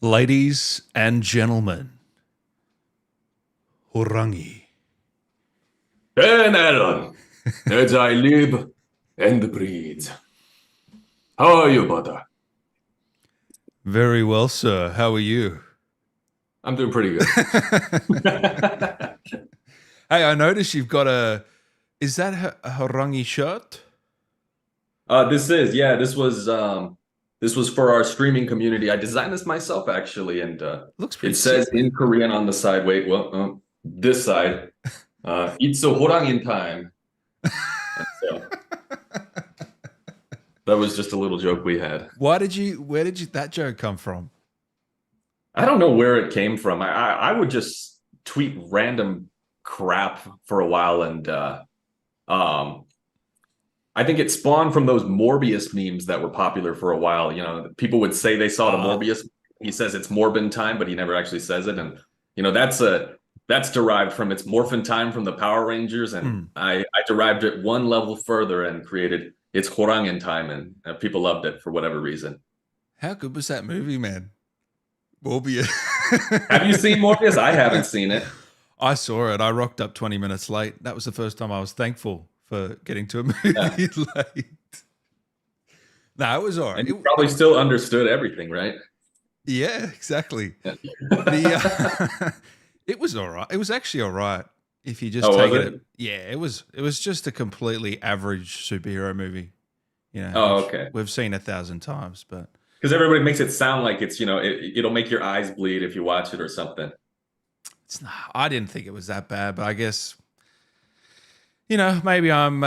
Ladies and gentlemen, Horangi. En Alan, as I live and breathe. How are you, brother? Very well, sir. How are you? I'm doing pretty good. Hey, I noticed you've got a. Is that a Horangi shirt? This was for our streaming community. I designed this myself actually, and Looks it pretty says sick, in man. Korean on the side. Wait, well, this side. It's a horangin time. And so that was just a little joke we had. Where did you that joke come from? I don't know where it came from. I would just tweet random crap for a while, and um, I think it spawned from those Morbius memes that were popular for a while. You know, people would say they saw the Uh, Morbius. He says it's Morbin time, but he never actually says it. And that's derived from it's Morphin time from the Power Rangers, and hmm. I derived it one level further and created it's Horangin time, and people loved it for whatever reason. How good was that movie, man? Morbius. Have you seen Morbius? I haven't seen it. I saw it. I rocked up 20 minutes late. That was the first time I was thankful for getting to a Yeah. movie late. No, it was all right. And you probably still understood everything, right? Yeah, exactly. Yeah. It was all right. It was actually all right if you just Oh, take was it. it? Yeah, it was. It was just a completely average superhero movie, Oh, which okay. we've seen 1,000 times. But Because everybody makes it sound like it's, it'll make your eyes bleed if you watch it or something. it's not. I didn't think it was that bad. But I guess maybe I'm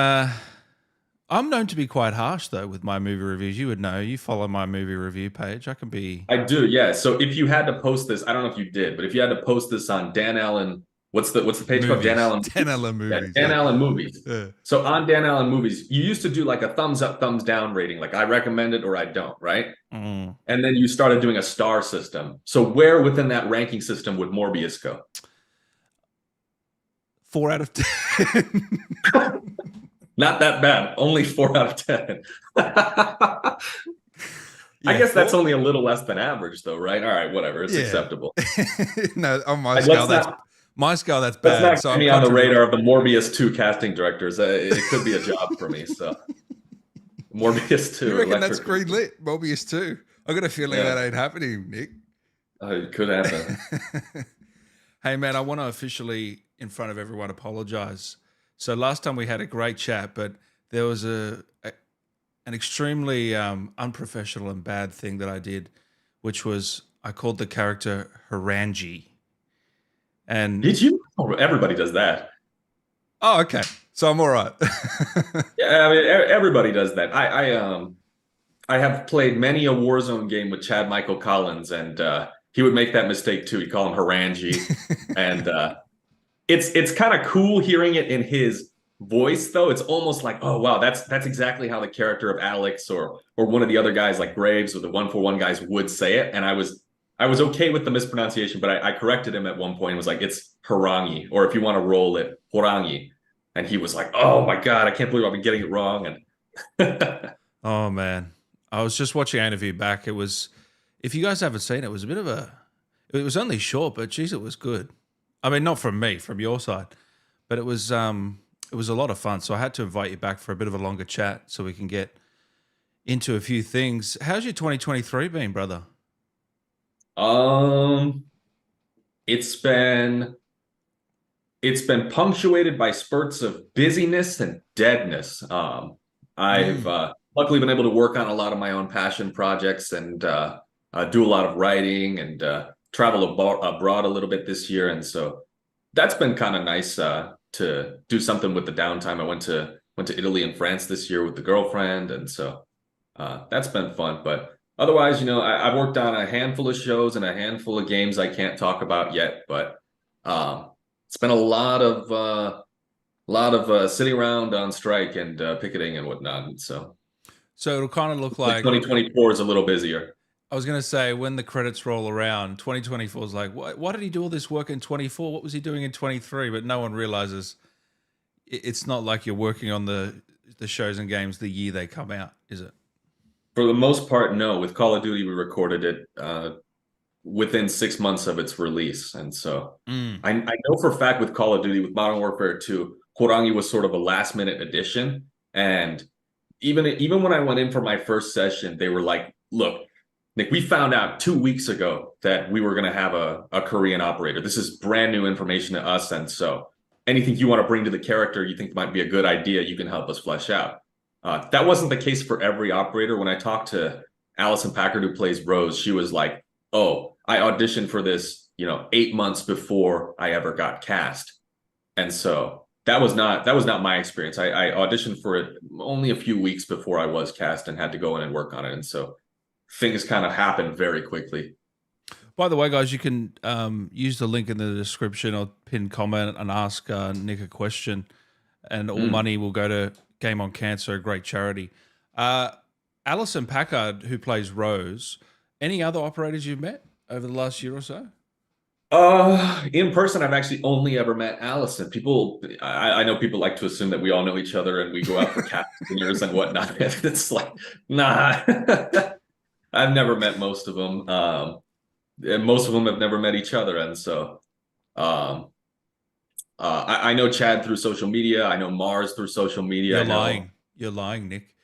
known to be quite harsh though with my movie reviews. You would know. You follow my movie review page. I can be I do, yeah. So if you had to post this, I don't know if you did, but if you had to post this on Dan Allen, what's the page called? Dan movies, Allen 10 Movies. LM Yeah, movies. Dan Yeah. Allen Movies. Yeah. So on Dan Allen Movies, you used to do like a thumbs up, thumbs down rating, like I recommend it or I don't, right? Mm. And then you started doing a star system. So where within that ranking system would Morbius go? 4 out of 10. Not that bad. Only 4 out of 10. I Yeah, guess that's four. only a little less than average, though, right? All right, whatever. It's Yeah. acceptable. No, on Like, let's my scale that's bad. not So get I'm me on the radar contradicting. of the Morbius 2 casting directors. It could be a job for me. So Morbius You 2, reckon that's Electric. green lit? Mobius too. I got a feeling Yeah, that ain't happening, Nick. it could happen. Hey man, I want to officially in front of everyone apologize. So last time we had a great chat, but there was an extremely unprofessional and bad thing that I did, which was I called the character Horangi. And Did you? Oh, everybody does that. oh, okay. So I'm all right. Yeah, I mean, everybody does that. I have played many a Warzone game with Chad Michael Collins, and he would make that mistake too. He'd call him Horangi, and it's kind of cool hearing it in his voice, though. It's almost like, oh wow, that's exactly how the character of Alex or one of the other guys like Graves or the 141 guys would say it. And I was okay with the mispronunciation, but I corrected him at one point and was like, it's Harangi, or if you want to roll it, Horangi. And he was like, oh my God, I can't believe I've been getting it wrong. And Oh man, I was just watching an interview back. It was, if you guys haven't seen it, it was a bit of a. It was only short, but geez, it was good. I mean, not from me, from your side, but it was a lot of fun. So I had to invite you back for a bit of a longer chat so we can get into a few things. How's your 2023 been, brother? um, it's been it's been punctuated by spurts of busyness and deadness. I've Mm. luckily been able to work on a lot of my own passion projects and do a lot of writing and travel abroad a little bit this year, and so that's been kind of nice to do something with the downtime. I went to Italy and France this year with the girlfriend, and so that's been fun. But otherwise, I've worked on a handful of shows and a handful of games I can't talk about yet, but um, it's been a lot of sitting around on strike and picketing and whatnot. And so So it'll kind of look like like 2024 is a little busier. I was going to say when the credits roll around, 2024 is like, why did he do all this work in 24? What was he doing in 23? But no one realizes it's not like you're working on the shows and games the year they come out, is it? For the most part, no. With Call of Duty, we recorded it within 6 months of its release. And so Mm. I know for a fact with Call of Duty, with Modern Warfare 2, Horangi was sort of a last minute addition. And even when I went in for my first session, they were like, look, Nick, we found out 2 weeks ago that we were going to have a Korean operator. This is brand new information to us. And so anything you want to bring to the character you think might be a good idea, you can help us flesh out. That wasn't the case for every operator. When I talked to Allison Packard, who plays Rose, she was like, oh, I auditioned for this, 8 months before I ever got cast. And so that was not my experience. I auditioned for it only a few weeks before I was cast and had to go in and work on it. And so things kind of happened very quickly. By the way, guys, you can use the link in the description or pin comment and ask Nick a question, and all money will go to Game on Cancer, a great charity. Alison Packard, who plays Rose, any other operators you've met over the last year or so? In person, I've actually only ever met Allison. I know people like to assume that we all know each other and we go out for cat dinners and whatnot. It's like, nah, I've never met most of them. And most of them have never met each other. And so, I know Chad through social media. I know Mars through social media. You're lying. You're lying, Nick.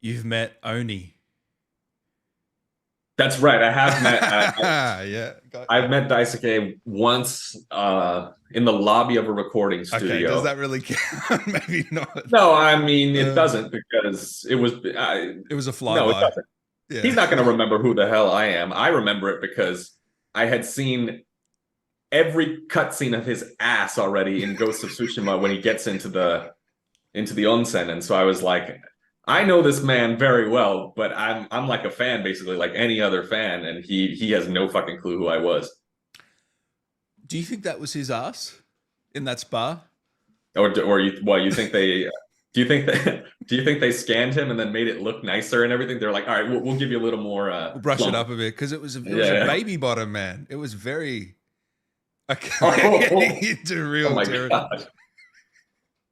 You've met Oni. That's right. I have met. Yeah, I've met Daisuke once in the lobby of a recording studio. Okay, does that really count? Maybe not. No, I mean it doesn't, because it was a flyby. No, it doesn't. Yeah. He's not going to remember who the hell I am. I remember it because I had seen every cutscene of his ass already in Ghost of Tsushima when he gets into the onsen, and so I was like, I know this man very well, but I'm like a fan, basically, like any other fan, and he has no fucking clue who I was. Do you think that was his ass in that spa? Or you think they? Do you think they scanned him and then made it look nicer and everything? They're like, all right, we'll give you a little more. We'll brush it up a bit, because it was a baby bottom, man. It was very. Okay, into real. Oh my god!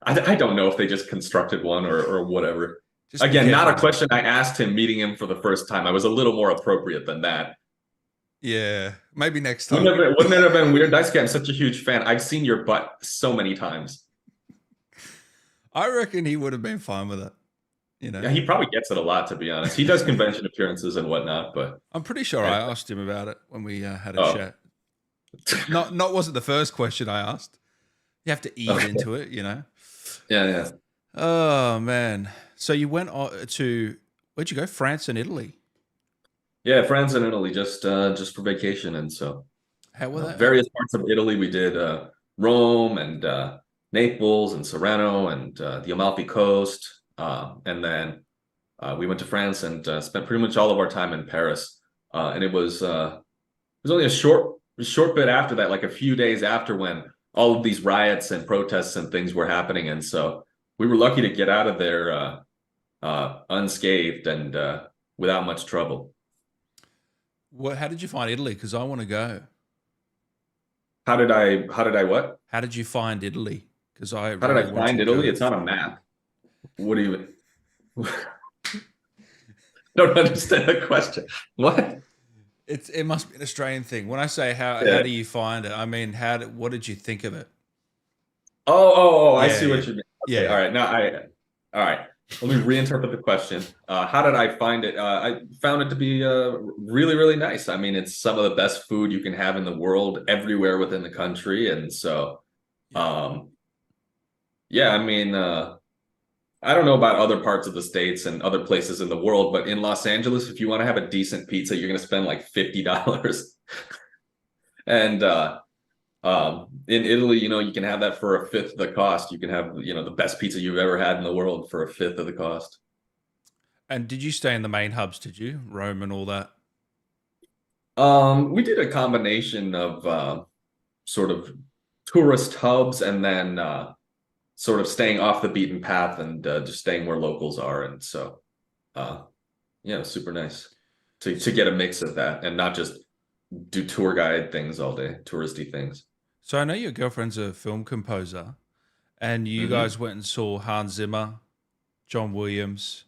I don't know if they just constructed one or whatever. Again, not a question I asked him meeting him for the first time. I was a little more appropriate than that. Yeah, maybe next time. Wouldn't it have been weird? Daisuke, I'm such a huge fan. I've seen your butt so many times. I reckon he would have been fine with it. Yeah, he probably gets it a lot, to be honest. He does convention appearances and whatnot, but I'm pretty sure I asked him about it when we had a chat. Not wasn't the first question I asked. You have to ease into it, Yeah. Oh man. So you went to, where'd you go? France and Italy. Yeah, France and Italy, just for vacation. And so how were that? Various parts of Italy. We did Rome and Naples and Serrano and the Amalfi Coast. And then we went to France and spent pretty much all of our time in Paris. And it was only a short bit after that, like a few days after, when all of these riots and protests and things were happening. And so we were lucky to get out of there unscathed and without much trouble. How did you find Italy? Because I want to go. How did I what? How did you find Italy? Because how did I find Italy? It's on a map. What do you don't understand the question? What? It must be an Australian thing. When I say how do you find it, I mean what did you think of it? I see what you mean. Okay, yeah. All right. All right. Let me reinterpret the question. How did I find it? I found it to be really, really nice. I mean, it's some of the best food you can have in the world everywhere within the country. And so, yeah, I mean, I don't know about other parts of the States and other places in the world, but in Los Angeles, if you want to have a decent pizza, you're going to spend like $50. And in Italy, you can have that for a fifth of the cost. You can have, the best pizza you've ever had in the world for a fifth of the cost. And did you stay in the main hubs? Did you? Rome and all that? We did a combination of sort of tourist hubs and then sort of staying off the beaten path and just staying where locals are. And so, yeah, super nice to get a mix of that and not just do tour guide things all day, touristy things. So I know your girlfriend's a film composer, and you guys went and saw Hans Zimmer, John Williams.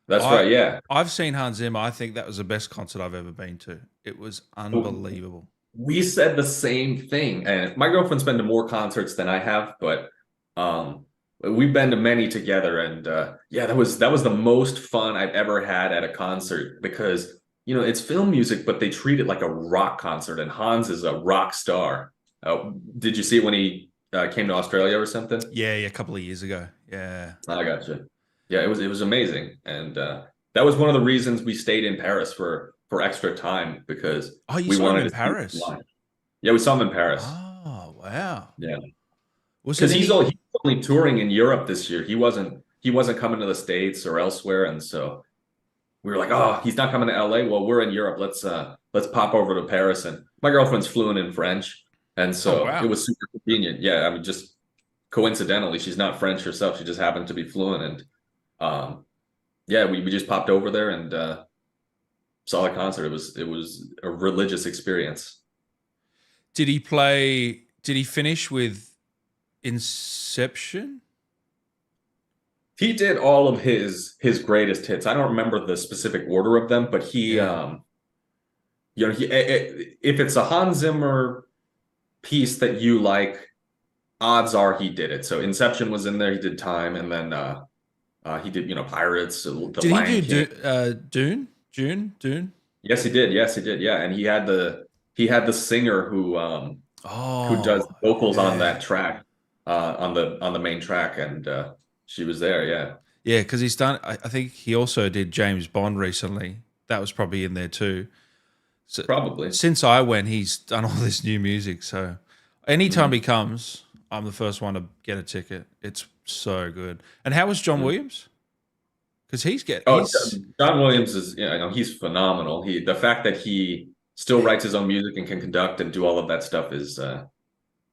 That's I right. Yeah. I've seen Hans Zimmer. I think that was the best concert I've ever been to. It was unbelievable. We said the same thing, and my girlfriend's been to more concerts than I have, but um, we've been to many together, and yeah, that was the most fun I've ever had at a concert because it's film music, but they treat it like a rock concert, and Hans is a rock star. Did you see it when he came to Australia or something? Yeah, yeah, a couple of years ago. Yeah. I gotcha. Yeah, it was amazing, and that was one of the reasons we stayed in Paris for extra time because Oh, you we saw him wanted in to see him Paris? live. Yeah, we saw him in Paris. Oh, wow. Yeah, Was it because any? he's only touring in Europe this year. He wasn't coming to the States or elsewhere, and so we were like, oh, he's not coming to LA. Well, we're in Europe. Let's pop over to Paris. And my girlfriend's fluent in French, and Oh, so it wow. was super convenient. Yeah, I mean, just coincidentally, she's not French herself. She just happened to be fluent, and yeah, we just popped over there and saw the concert. It was a religious experience. Did he play? Did he finish with Inception? He did all of his greatest hits. I don't remember the specific order of them, but he Yeah. if it's a Hans Zimmer piece that you like, odds are he did it. So Inception was in there. He did Time, and then he did Pirates, The Did he Lion do King. Dune? Dune? Yes, he did. Yes, he did. Yeah, and he had the singer who does Oh, vocals on yeah. that track on the main track, and she was there. Yeah, Yeah, because he's done. I think he also did James Bond recently. That was probably in there too. So probably. since I went, he's done all this new music. So anytime Mhm. he comes, I'm the first one to get a ticket. It's so good. And how was John Mhm. Williams? Because Oh, he's John Williams is, he's phenomenal. The fact that he still writes his own music and can conduct and do all of that stuff is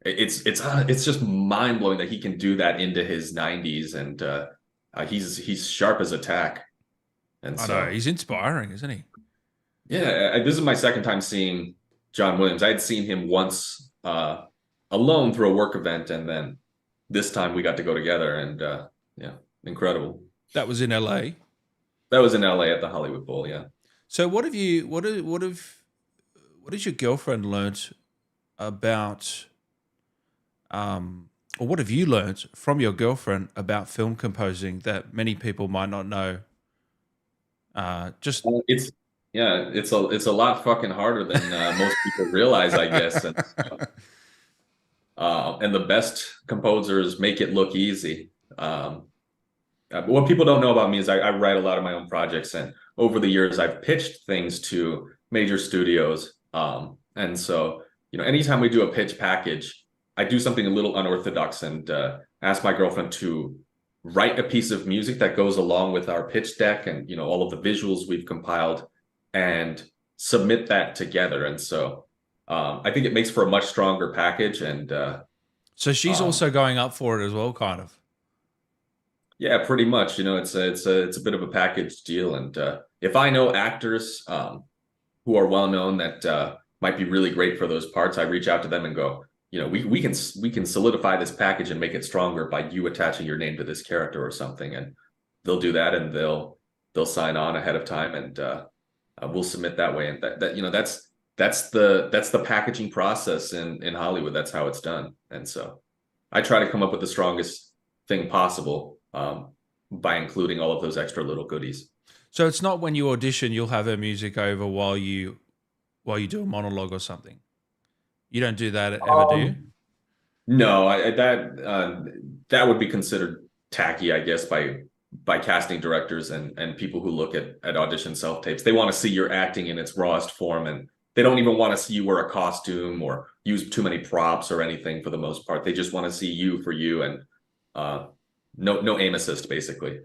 it's just mind blowing that he can do that into his 90s, and he's sharp as a tack. And I know so he's inspiring, isn't he? yeah, this is my second time seeing John Williams. I had seen him once alone through a work event, and then this time we got to go together, and yeah, incredible. That was in LA. That was in LA at the Hollywood Bowl. Yeah. So what has your girlfriend learnt about or what have you learnt from your girlfriend about film composing that many people might not know? Just It's yeah, it's a lot fucking harder than most people realize, I guess. And the best composers make it look easy. What people don't know about me is I write a lot of my own projects, and over the years I've pitched things to major studios. And so anytime we do a pitch package, I do something a little unorthodox and ask my girlfriend to write a piece of music that goes along with our pitch deck and all of the visuals we've compiled and submit that together. And so I think it makes for a much stronger package. And so she's um, also going up for it as well, kind of. yeah, pretty much. It's a bit of a package deal. And if I know actors who are well known that might be really great for those parts, I reach out to them and go, we can solidify this package and make it stronger by you attaching your name to this character or something. And they'll do that, and they'll sign on ahead of time, and we'll submit that way. And that's the packaging process in Hollywood. That's how it's done. And so I try to come up with the strongest thing possible by including all of those extra little goodies. So it's not when you audition you'll have her music over while you do a monologue or something. You don't do that ever, do you? Um, no, that would be considered tacky, I guess, by casting directors and people who look at audition self tapes. They want to see your acting in its rawest form, and they don't even want to see you wear a costume or use too many props or anything for the most part. They just want to see you for you, and no aim assist, basically.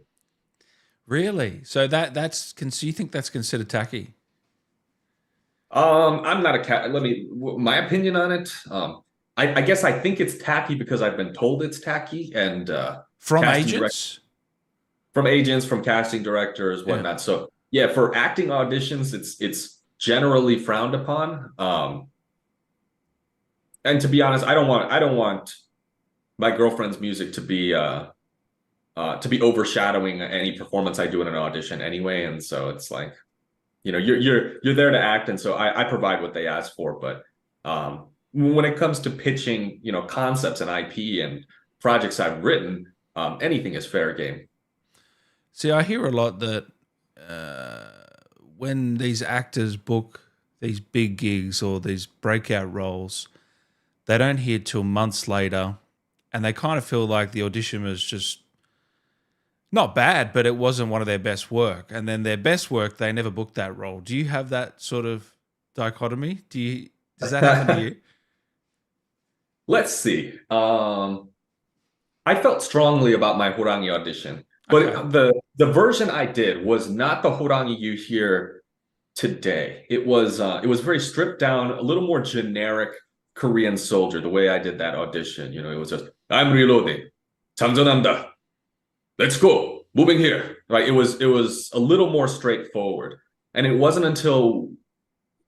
Really? So you think that's considered tacky I'm not a cat. My opinion on it. I guess I think it's tacky because I've been told it's tacky, and from casting direct agents? from agents, from casting directors, Yeah. whatnot. So yeah, for acting auditions, it's generally frowned upon. And to be honest, I don't want my girlfriend's music to be to be overshadowing any performance I do in an audition anyway. And so it's like, you're there to act, and so I provide what they ask for. But when it comes to pitching, concepts and IP and projects I've written, anything is fair game. See, I hear a lot that uh, when these actors book these big gigs or these breakout roles, they don't hear till months later, and they kind of feel like the audition was just not bad, but it wasn't one of their best work. And then their best work, they never booked that role. Do you have that sort of dichotomy? Does that happen to you? Let's see. I felt strongly about my Horangi audition, Okay. but the version I did was not the Horangi you hear today. It was very stripped down, a little more generic Korean soldier. The way I did that audition, it was just I'm reloading, 장전한다, let's go, moving here. Right? It was a little more straightforward, and it wasn't until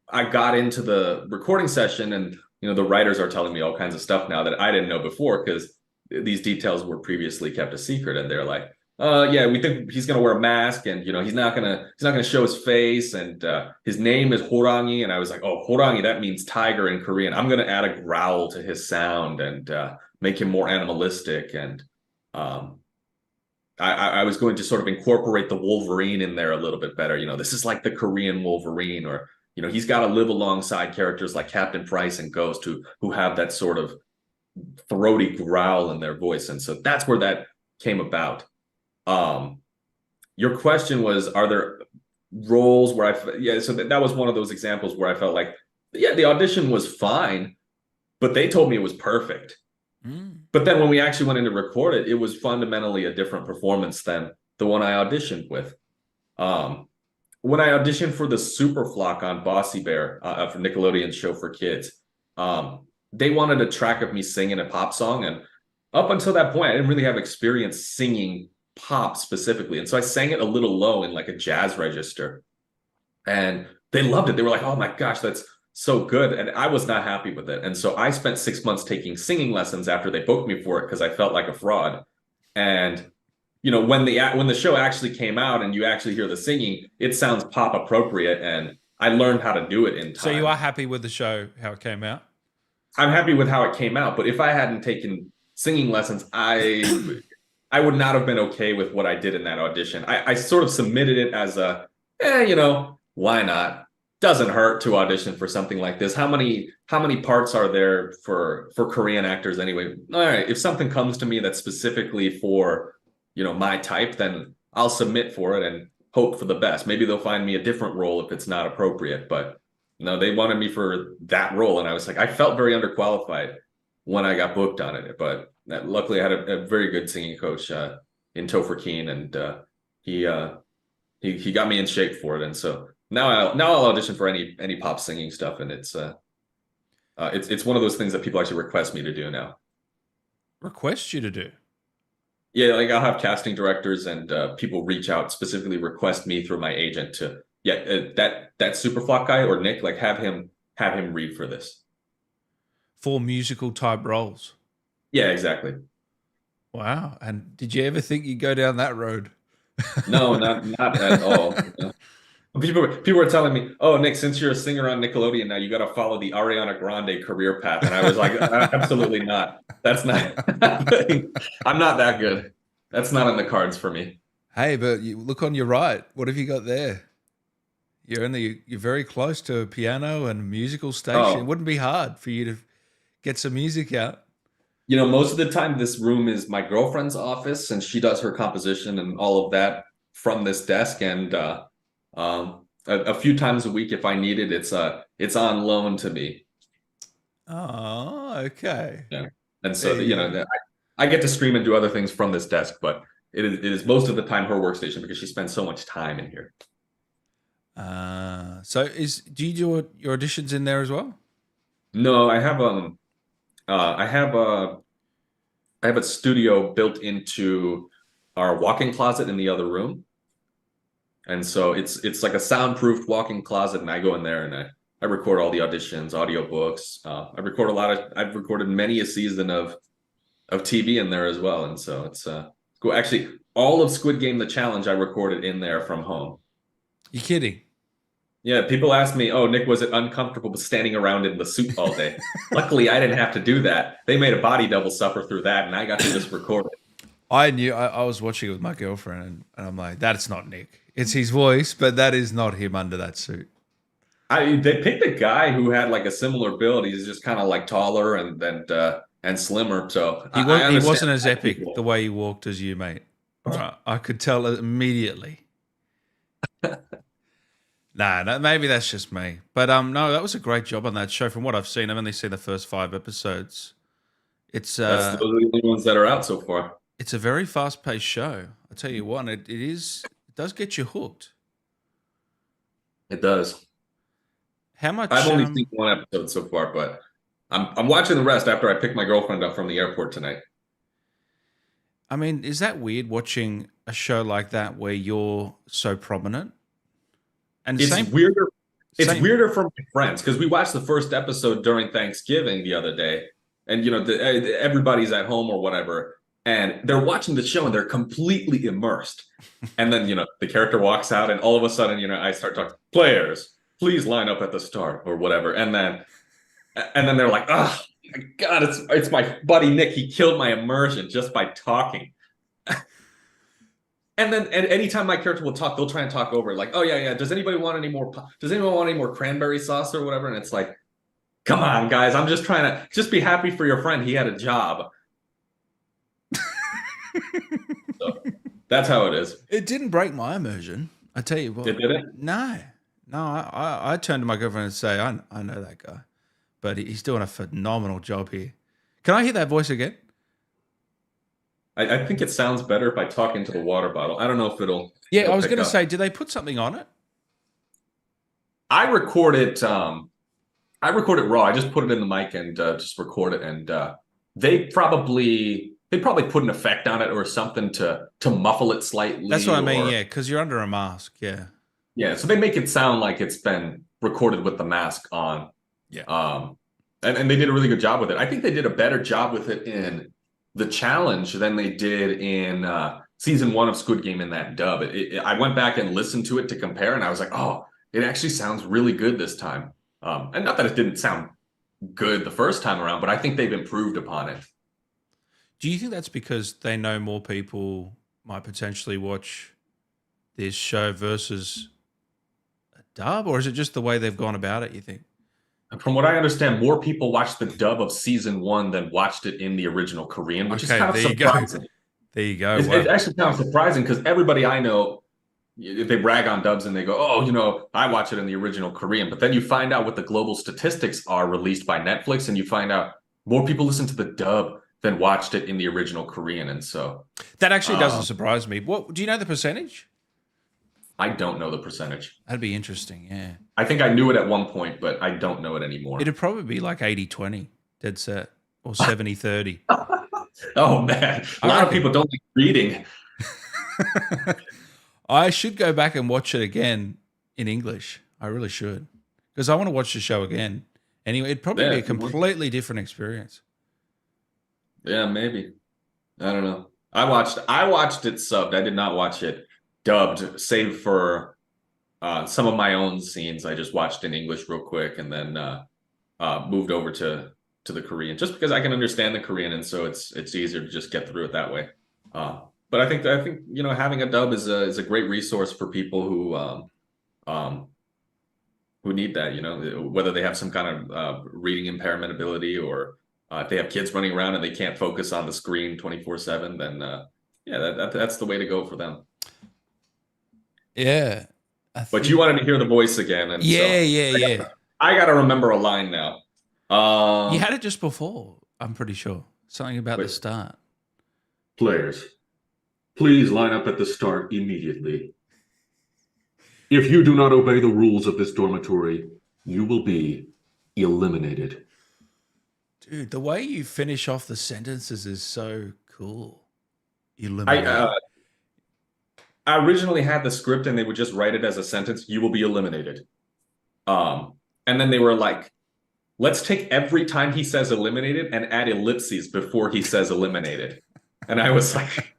I got into the recording session and the writers are telling me all kinds of stuff now that I didn't know before because these details were previously kept a secret. And they're like, yeah, we think he's gonna wear a mask and he's not gonna show his face and his name is Horangi. And I was like, oh, Horangi, that means tiger in Korean. I'm gonna add a growl to his sound and make him more animalistic. And um, I was going to sort of incorporate the Wolverine in there a little bit better. This is like the Korean Wolverine, or he's got to live alongside characters like Captain Price and Ghost who have that sort of throaty growl in their voice, and so that's where that came about. Um, your question was, are there roles where yeah, so that was one of those examples where I felt like, yeah, the audition was fine, but they told me it was perfect. Mm. But then when we actually went in to record it, it was fundamentally a different performance than the one I auditioned with. When I auditioned for the Super Flock on Bossy Bear, for Nickelodeon's show for kids, they wanted a track of me singing a pop song. And up until that point, I didn't really have experience singing pop specifically. And so I sang it a little low in like a jazz register. And they loved it. They were like, oh my gosh, that's so good. And I was not happy with it. And so I spent 6 months taking singing lessons after they booked me for it because I felt like a fraud. And when the show actually came out and you actually hear the singing, it sounds pop appropriate, and I learned how to do it in So you time. are happy with the show, how it came out? I'm happy with how it came out, but if I hadn't taken singing lessons, I would not have been okay with what I did in that audition. I sort of submitted it as why not? Doesn't hurt to audition for something like this. How many parts are there for Korean actors anyway? All right, if something comes to me that's specifically for my type, then I'll submit for it and hope for the best. Maybe they'll find me a different role if it's not appropriate, but no, they wanted me for that role. And I was like, I felt very underqualified when I got booked on it, but luckily I had a very good singing coach in Topher Keen, and he got me in shape for it. And so now I'll audition for any pop singing stuff. And it's one of those things that people actually request me to do now. Request you to do. Yeah, like I'll have casting directors and people reach out, specifically request me through my agent to, yeah, that Superflock guy or Nick, like have him read for this. For musical type roles. Yeah, exactly. Wow. And did you ever think you'd go down that road? No, not at all. People were telling me, "Oh, Nick, since you're a singer on Nickelodeon now, you got to follow the Ariana Grande career path." And I was like, "Absolutely not. That's not. I'm not that good. That's not in the cards for me." Hey, but you look on your right. What have you got there? You're very close to a piano and a musical station. It Oh, wouldn't be hard for you to get some music out. most of the time, this room is my girlfriend's office, and she does her composition and all of that from this desk. And a few times a week, if I need it, it's on loan to me. Oh, okay. Yeah. And so, There you go. I get to stream and do other things from this desk, but it is most of the time her workstation because she spends so much time in here. So do you do your auditions in there as well? No, I have a studio built into our walk-in closet in the other room. And so it's like a soundproofed walk-in closet, and I go in there and I record all the auditions, audiobooks. I've recorded many a season of TV in there as well. And so it's cool. Actually, all of Squid Game, the challenge, I recorded in there from home. You kidding? Yeah, people ask me, "Oh, Nick, was it uncomfortable standing around in the suit all day?" Luckily, I didn't have to do that. They made a body double suffer through that, and I got to just record it. I knew I was watching it with my girlfriend, and I'm like, that's not Nick. It's his voice, but that is not him under that suit. They picked a guy who had like a similar build. He's just kind of like taller and slimmer. So I He understand wasn't as why epic people. the way he walked as you, mate. All right, I could tell it immediately. Nah, maybe that's just me. But no, that was a great job on that show. From what I've seen, I've only seen the first 5 episodes. It's Those are the only ones that are out so far. it's a very fast paced show. I tell you what, it does get you hooked. It does. How much? I've only seen one episode so far, but I'm watching the rest after I pick my girlfriend up from the airport tonight. I mean, is that weird watching a show like that where you're so prominent? And It's same, weirder. It's same. weirder for my friends because we watched the first episode during Thanksgiving the other day, and everybody's at home or whatever, and they're watching the show and they're completely immersed. And then the character walks out, and all of a sudden I start talking. Players, please line up at the start or whatever, and then they're like, "Oh my God, it's my buddy Nick. He killed my immersion just by talking." And then, and anytime my character will talk, they'll try and talk over it. Like, "Oh yeah, yeah. Does anyone want any more cranberry sauce or whatever?" And it's like, "Come on, guys. I'm just trying to just be happy for your friend. He had a job." So that's how it is. It didn't break my immersion. I tell you what. It did it. No, no. I turned to my girlfriend and say, I know that guy, but he's doing a phenomenal job here. Can I hear that voice again? I think it sounds better if I talk into the water bottle. I don't know if it'll. Yeah, it'll I was pick going to up. say, did they put something on it? I record it. I record it raw. I just put it in the mic and just record it. And they probably put an effect on it or something to muffle it slightly. That's what I mean. Yeah, because you're under a mask. Yeah. Yeah. So they make it sound like it's been recorded with the mask on. Yeah. And they did a really good job with it. I think they did a better job with it in the challenge than they did in season 1 of Squid Game in that dub. I went back and listened to it to compare, and I was like, "Oh, it actually sounds really good this time." And not that it didn't sound good the first time around, but I think they've improved upon it. Do you think that's because they know more people might potentially watch this show versus a dub, or is it just the way they've gone about it, you think? From what I understand, more people watched the dub of season 1 than watched it in the original Korean, which is kind of surprising. There you go. It's actually kind of surprising because everybody I know, if they brag on dubs and they go, "Oh, I watch it in the original Korean," but then you find out what the global statistics are released by Netflix, and you find out more people listen to the dub than watched it in the original Korean, and so that actually doesn't surprise me. What do you know the percentage? I don't know the percentage. That'd be interesting. Yeah, I think I knew it at one point, but I don't know it anymore. it'd probably be like 80-20, dead set, or 70-30. Oh man, a lot of people don't like reading. I should go back and watch it again in English. I really should, because I want to watch the show again. Anyway, it'd probably be a completely different experience. Yeah, maybe. I don't know. I watched it subbed. I did not watch it dubbed, save for some of my own scenes. I just watched in English real quick and then moved over to the Korean just because I can understand the Korean, and so it's easier to just get through it that way. But I think having a dub is a great resource for people who need that. Whether they have some kind of reading impairment ability or if they have kids running around and they can't focus on the screen 24/7, then that's the way to go for them. Yeah. But you wanted to hear the voice again, and yeah. I got to remember a line now. You had it just before, I'm pretty sure. Something about the start. Players, please line up at the start immediately. If you do not obey the rules of this dormitory, you will be eliminated. Dude, the way you finish off the sentences is so cool. Eliminated. I originally had the script and they would just write it as a sentence, "You will be eliminated." And then they were like, "Let's take every time he says eliminated and add ellipses before he says eliminated." And I was like,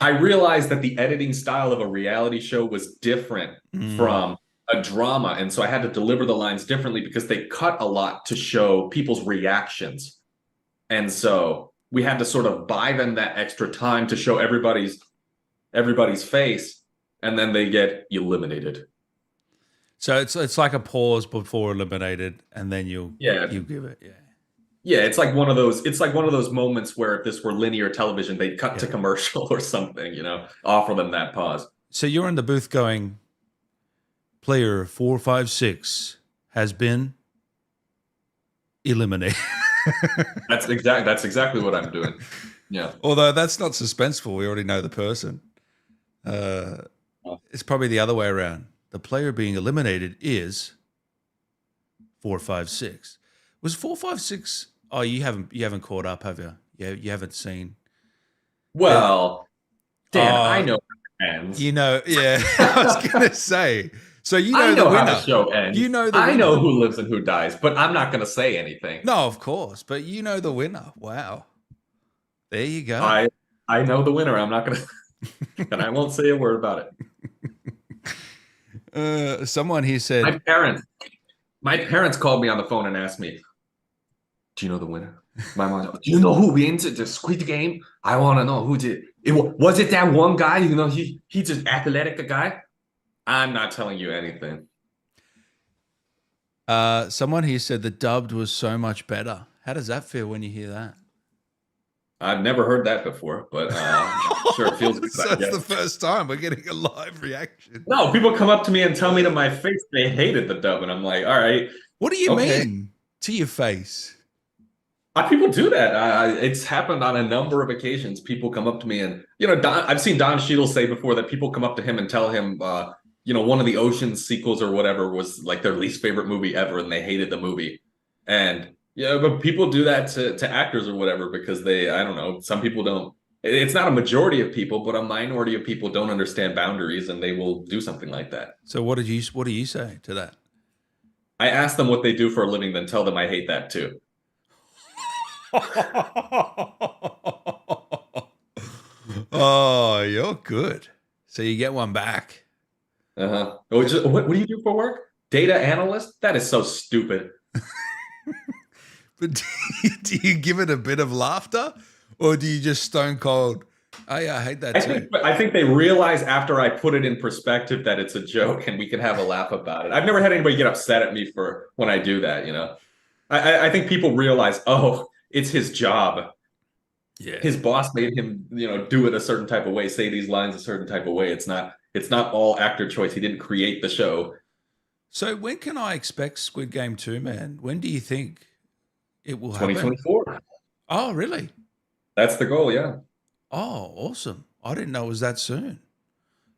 I realized that the editing style of a reality show was different from a drama. And so I had to deliver the lines differently because they cut a lot to show people's reactions. And so we had to sort of buy them that extra time to show everybody's face, and then they get eliminated. So it's like a pause before eliminated, and then you give it. Yeah, it's like one of those moments where if this were linear television, they'd cut to commercial or something, offer them that pause. So you're in the booth going, player 456 has been eliminated. That's exactly what I'm doing. Yeah. Although that's not suspenseful. We already know the person. It's probably the other way around. The player being eliminated is 456. Was 456? Oh, you haven't caught up, have you? You haven't seen. Well, Dan, I know how it ends. I was gonna say. So I know the winner. How the show ends. I know who lives and who dies, but I'm not gonna say anything. No, of course, but you know the winner. Wow. There you go. I know the winner. I'm not gonna, and I won't say a word about it. Someone here said my parents called me on the phone and asked me, "Do you know the winner?" My mom, "Do you know who wins the Squid Game? I want to know who did. Was it that one guy? He's an athletic guy." I'm not telling you anything. Someone here said the dubbed was so much better. How does that feel when you hear that? I've never heard that before, but I'm sure it feels good. So that's the first time we're getting a live reaction. No, people come up to me and tell me to my face they hated the dub, and I'm like, all right. What do you mean to your face? People do that. It's happened on a number of occasions. People come up to me and, I've seen Don Cheadle say before that people come up to him and tell him, one of the Ocean sequels or whatever was like their least favorite movie ever, and they hated the movie. And but people do that to actors or whatever because I don't know, some people don't. It's not a majority of people, but a minority of people don't understand boundaries, and they will do something like that. So what do you say to that? I ask them what they do for a living, then tell them I hate that too. Oh, you're good. So you get one back. Uh-huh. What do you do for work? Data analyst? That is so stupid. But do you give it a bit of laughter, or do you just stone cold, oh yeah, I hate that too? I think they realize after I put it in perspective that it's a joke and we can have a laugh about it. I've never had anybody get upset at me for when I do that, I think people realize, oh, it's his job. Yeah. His boss made him, do it a certain type of way, say these lines a certain type of way. It's not all actor choice. He didn't create the show. So when can I expect Squid Game 2, man? When do you think it will happen? 2024. Oh, really? That's the goal, yeah. Oh, awesome. I didn't know it was that soon.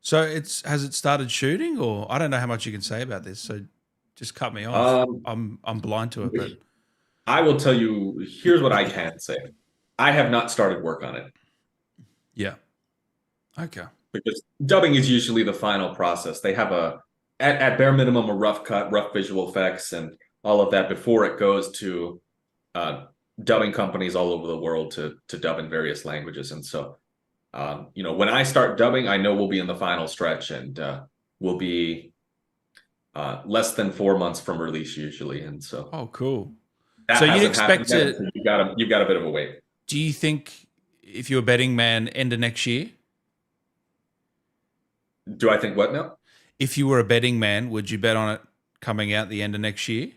So has it started shooting, or I don't know how much you can say about this, so just cut me off. I'm blind to it, but I will tell you, here's what I can say. I have not started work on it. Yeah. Okay. Because dubbing is usually the final process. They have at bare minimum, a rough cut, rough visual effects, and all of that before it goes to dubbing companies all over the world to dub in various languages. And so, when I start dubbing, I know we'll be in the final stretch, and we'll be less than 4 months from release usually. And so, oh, cool. So you'd expect it. So you've got a bit of a wait. Do you think, if you're a betting man, end of next year? Do I think what now? If you were a betting man, would you bet on it coming out the end of next year?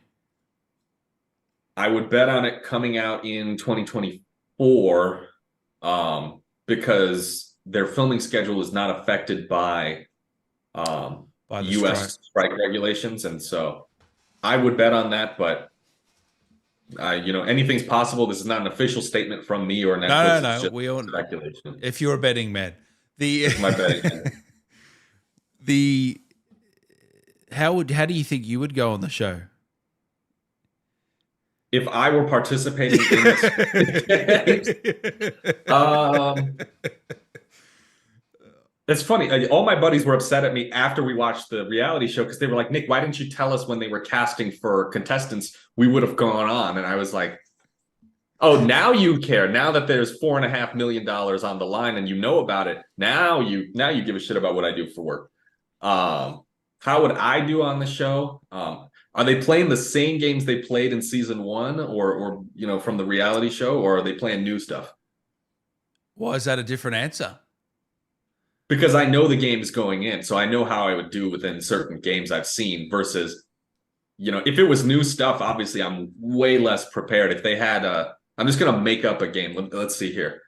I would bet on it coming out in 2024 because their filming schedule is not affected by U.S. strike regulations. And so I would bet on that, but anything's possible. This is not an official statement from me or Netflix. No. It's just we all speculation. If you're a betting man, my betting man. How do you think you would go on the show? If I were participating in this, it's funny. All my buddies were upset at me after we watched the reality show because they were like, "Nick, why didn't you tell us when they were casting for contestants? We would have gone on." And I was like, Oh, now you care. Now that there's $4.5 million on the line and you know about it, now you give a shit about what I do for work. How would I do on the show? Are they playing the same games they played in season one, or from the reality show, or are they playing new stuff? Why is that a different answer? Because I know the games going in, so I know how I would do within certain games I've seen versus, if it was new stuff, obviously I'm way less prepared. If they had I'm just gonna make up a game. Let's see here.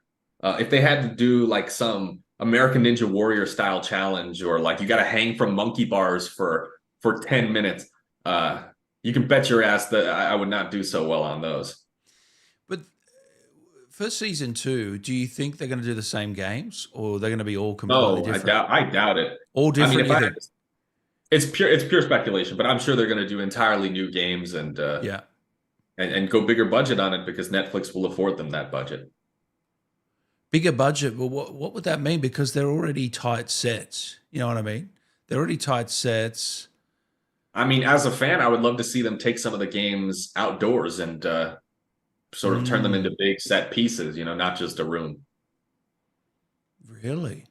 If they had to do like some American Ninja Warrior style challenge, or like you got to hang from monkey bars for 10 minutes, you can bet your ass that I would not do so well on those. But for season 2, do you think they're going to do the same games, or they're going to be all completely No, different? I doubt it. All I mean, different, you think? it's pure speculation, but I'm sure they're going to do entirely new games and Yeah. and go bigger budget on it because Netflix will afford them that budget. Bigger budget. Well, what would that mean? Because they're already tight sets. You know what I mean? They're already tight sets. I mean, as a fan, I would love to see them take some of the games outdoors and sort of turn them into big set pieces, not just a room. Really?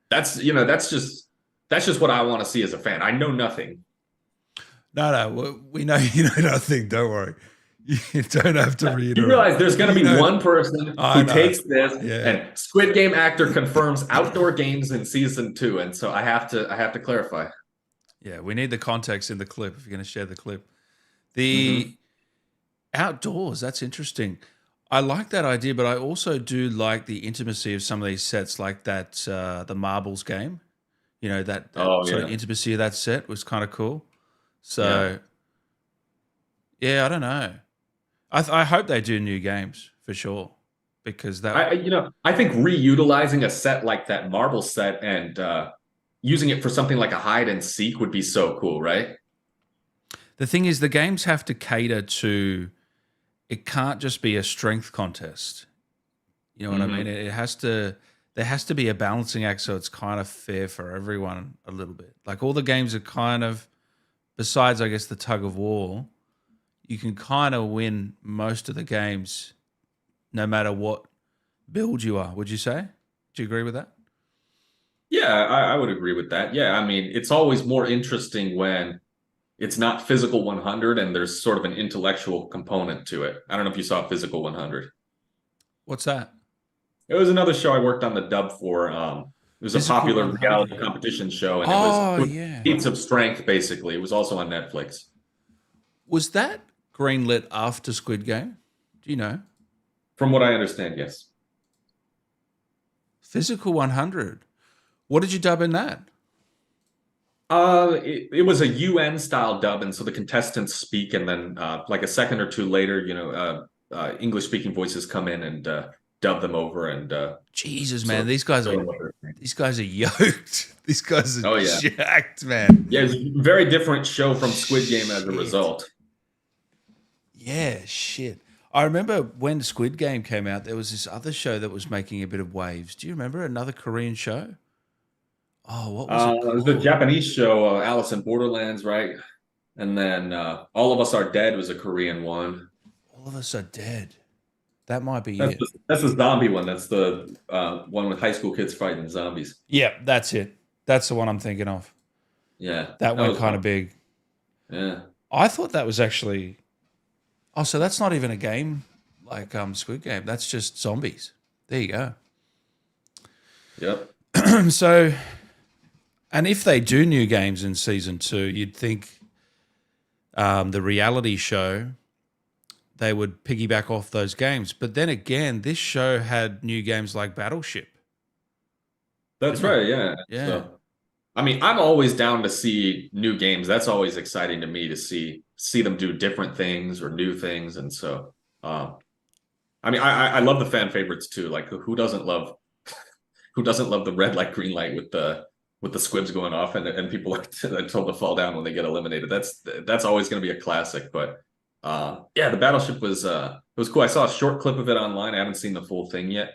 That's just what I want to see as a fan. I know nothing. No, we know you know nothing. Don't worry. You don't have to reiterate. You realize there's going to be one person who takes this and Squid Game actor confirms outdoor games in season 2, and so I have to clarify. Yeah, we need the context in the clip if you're going to share the clip. The outdoors, that's interesting. I like that idea, but I also do like the intimacy of some of these sets, like that the marbles game. That sort of intimacy of that set was kind of cool. So, yeah, I don't know. I hope they do new games for sure, because that I think reutilizing a set like that marble set and using it for something like a hide and seek would be so cool, right? The thing is, the games have to cater to. It can't just be a strength contest. You know what I mean? It has to. There has to be a balancing act, so it's kind of fair for everyone a little bit. Like all the games are kind of, besides I guess the tug of war, you can kind of win most of the games, no matter what build you are. Would you say? Do you agree with that? Yeah, I would agree with that. Yeah, I mean, it's always more interesting when it's not physical 100 and there's sort of an intellectual component to it. I don't know if you saw Physical 100. What's that? It was another show I worked on the dub for. It was Physical a popular 100. reality competition show, and it was feats of strength, basically. It was also on Netflix. Was that greenlit after Squid Game? Do you know? From what I understand, yes. Physical 100. What did you dub in that? It was a UN style dub, and so the contestants speak, and then like a second or two later, English speaking voices come in and dub them over. And Jesus, man, these guys are yoked. These guys are jacked, man. Yeah, it's a very different show from Squid Game as a result. Yeah, shit. I remember when Squid Game came out, there was this other show that was making a bit of waves. Do you remember another Korean show? Oh, what was it called? It was the Japanese show, Alice in Borderlands, right? And then All of Us Are Dead was a Korean one. All of Us Are Dead. That might be That's it. That's the zombie one. That's the one with high school kids fighting zombies. Yeah, that's it. That's the one I'm thinking of. Yeah. That went kind of big. Yeah. I thought that was actually... Oh, so that's not even a game like Squid Game. That's just zombies. There you go. Yep. So... And if they do new games in season 2, you'd think the reality show, they would piggyback off those games. But then again, this show had new games like Battleship. That's right. Yeah. Yeah. So, I mean, I'm always down to see new games. That's always exciting to me to see them do different things or new things. And so, I mean, I love the fan favorites too. Like, who doesn't love the red light, green light with the squibs going off and people are told to fall down when they get eliminated. That's always going to be a classic. But the Battleship was it was cool. I saw a short clip of it online. I haven't seen the full thing yet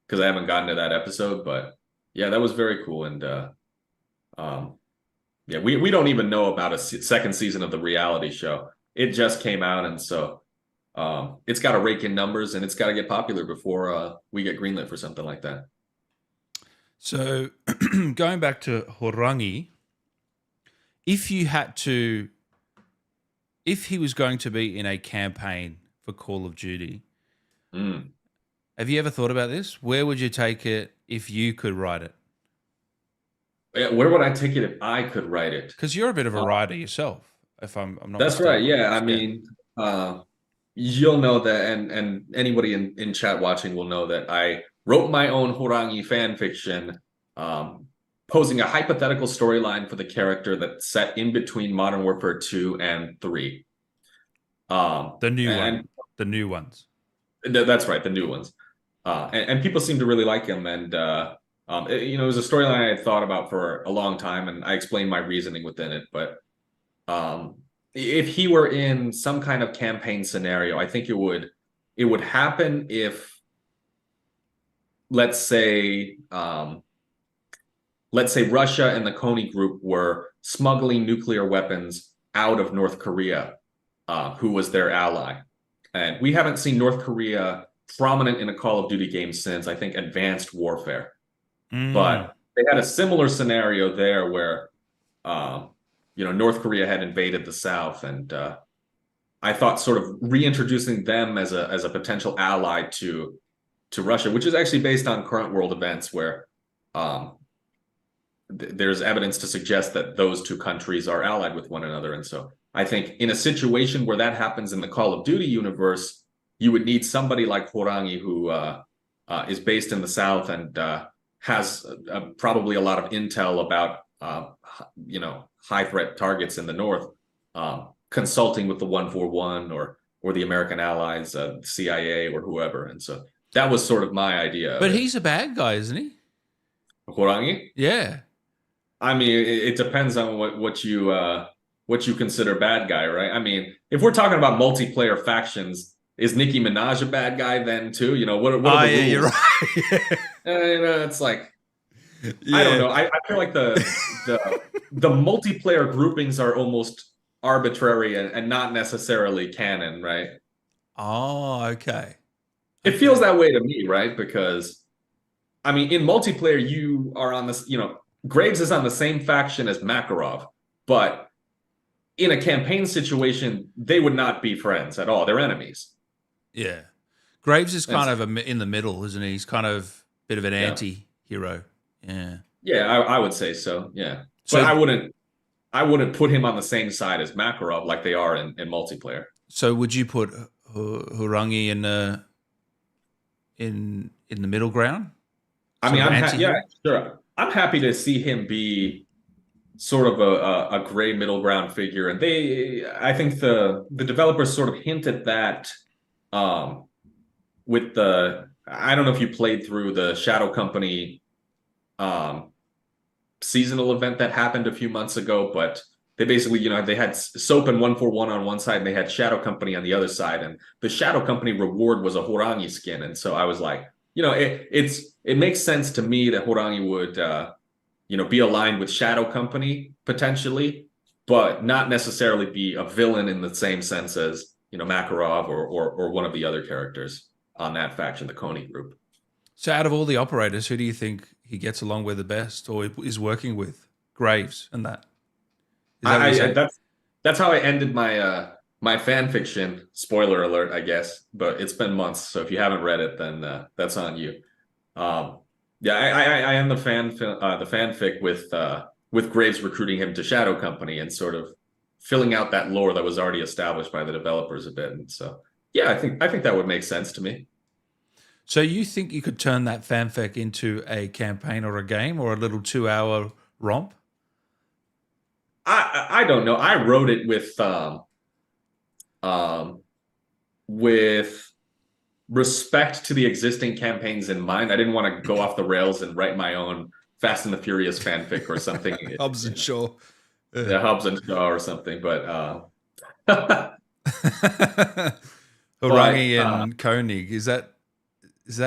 because I haven't gotten to that episode. But yeah, that was very cool. And we don't even know about a second season of the reality show. It just came out, and so it's got to rake in numbers and it's got to get popular before we get greenlit for something like that. So going back to Horangi, if you had to, if he was going to be in a campaign for Call of Duty, have you ever thought about this? Where would you take it if you could write it? Yeah, where would I take it if I could write it? Because you're a bit of a writer yourself, if I'm not That's mistaken. right. Yeah. I mean, you'll know that, and anybody in chat watching will know that I wrote my own Horangi fan fiction, posing a hypothetical storyline for the character that's set in between Modern Warfare 2 and 3. The new ones. That's right, the new ones. And people seem to really like him. And it was a storyline I had thought about for a long time, and I explained my reasoning within it. But if he were in some kind of campaign scenario, I think it would happen if, let's say Russia and the Kony group were smuggling nuclear weapons out of North Korea, who was their ally. And we haven't seen North Korea prominent in a Call of Duty game since, I think, Advanced Warfare. But they had a similar scenario there where, North Korea had invaded the South, and I thought sort of reintroducing them as a potential ally to Russia, which is actually based on current world events where there's evidence to suggest that those two countries are allied with one another. And so I think in a situation where that happens in the Call of Duty universe, you would need somebody like Horangi, who is based in the South and has probably a lot of intel about high threat targets in the North, consulting with the 141 or the American allies, CIA or whoever. And so that was sort of my idea. But he's a bad guy, isn't he? Horangi? Yeah. I mean, it depends on what you consider bad guy, right? I mean, if we're talking about multiplayer factions, is Nicki Minaj a bad guy then too? What are the rules? Yeah, you're right. It's like, I don't know. I feel like the multiplayer groupings are almost arbitrary and not necessarily canon, right? Oh, okay. It feels that way to me, right? Because, I mean, in multiplayer, you are on this, Graves is on the same faction as Makarov, but in a campaign situation, they would not be friends at all. They're enemies. Yeah. Graves is kind of in the middle, isn't he? He's kind of a bit of an anti-hero. Yeah. Yeah, I would say so. Yeah. So but I wouldn't put him on the same side as Makarov like they are in multiplayer. So would you put Horangi in the middle ground? I mean, sure. I'm happy to see him be sort of a gray middle ground figure, and I think the developers sort of hinted that with I don't know if you played through the Shadow Company seasonal event that happened a few months ago, but they basically, they had Soap and 141 on one side, and they had Shadow Company on the other side, and the Shadow Company reward was a Horangi skin, and so I was like, it makes sense to me that Horangi would be aligned with Shadow Company potentially, but not necessarily be a villain in the same sense as Makarov or one of the other characters on that faction, the Kony group. So out of all the operators, who do you think he gets along with the best or is working with? Graves and that? That's how I ended my fan fiction. Spoiler alert, I guess, but it's been months, so if you haven't read it, then that's on you. I am the fanfic with Graves recruiting him to Shadow Company and sort of filling out that lore that was already established by the developers a bit. And so, yeah, I think that would make sense to me. So you think you could turn that fanfic into a campaign or a game or a little 2-hour romp? I don't know. I wrote it with respect to the existing campaigns in mind. I didn't want to go off the rails and write my own Fast and the Furious fanfic or something. Hobbs and Shaw. Yeah, Hobbs and Shaw or something. But Horangi and Koenig, is that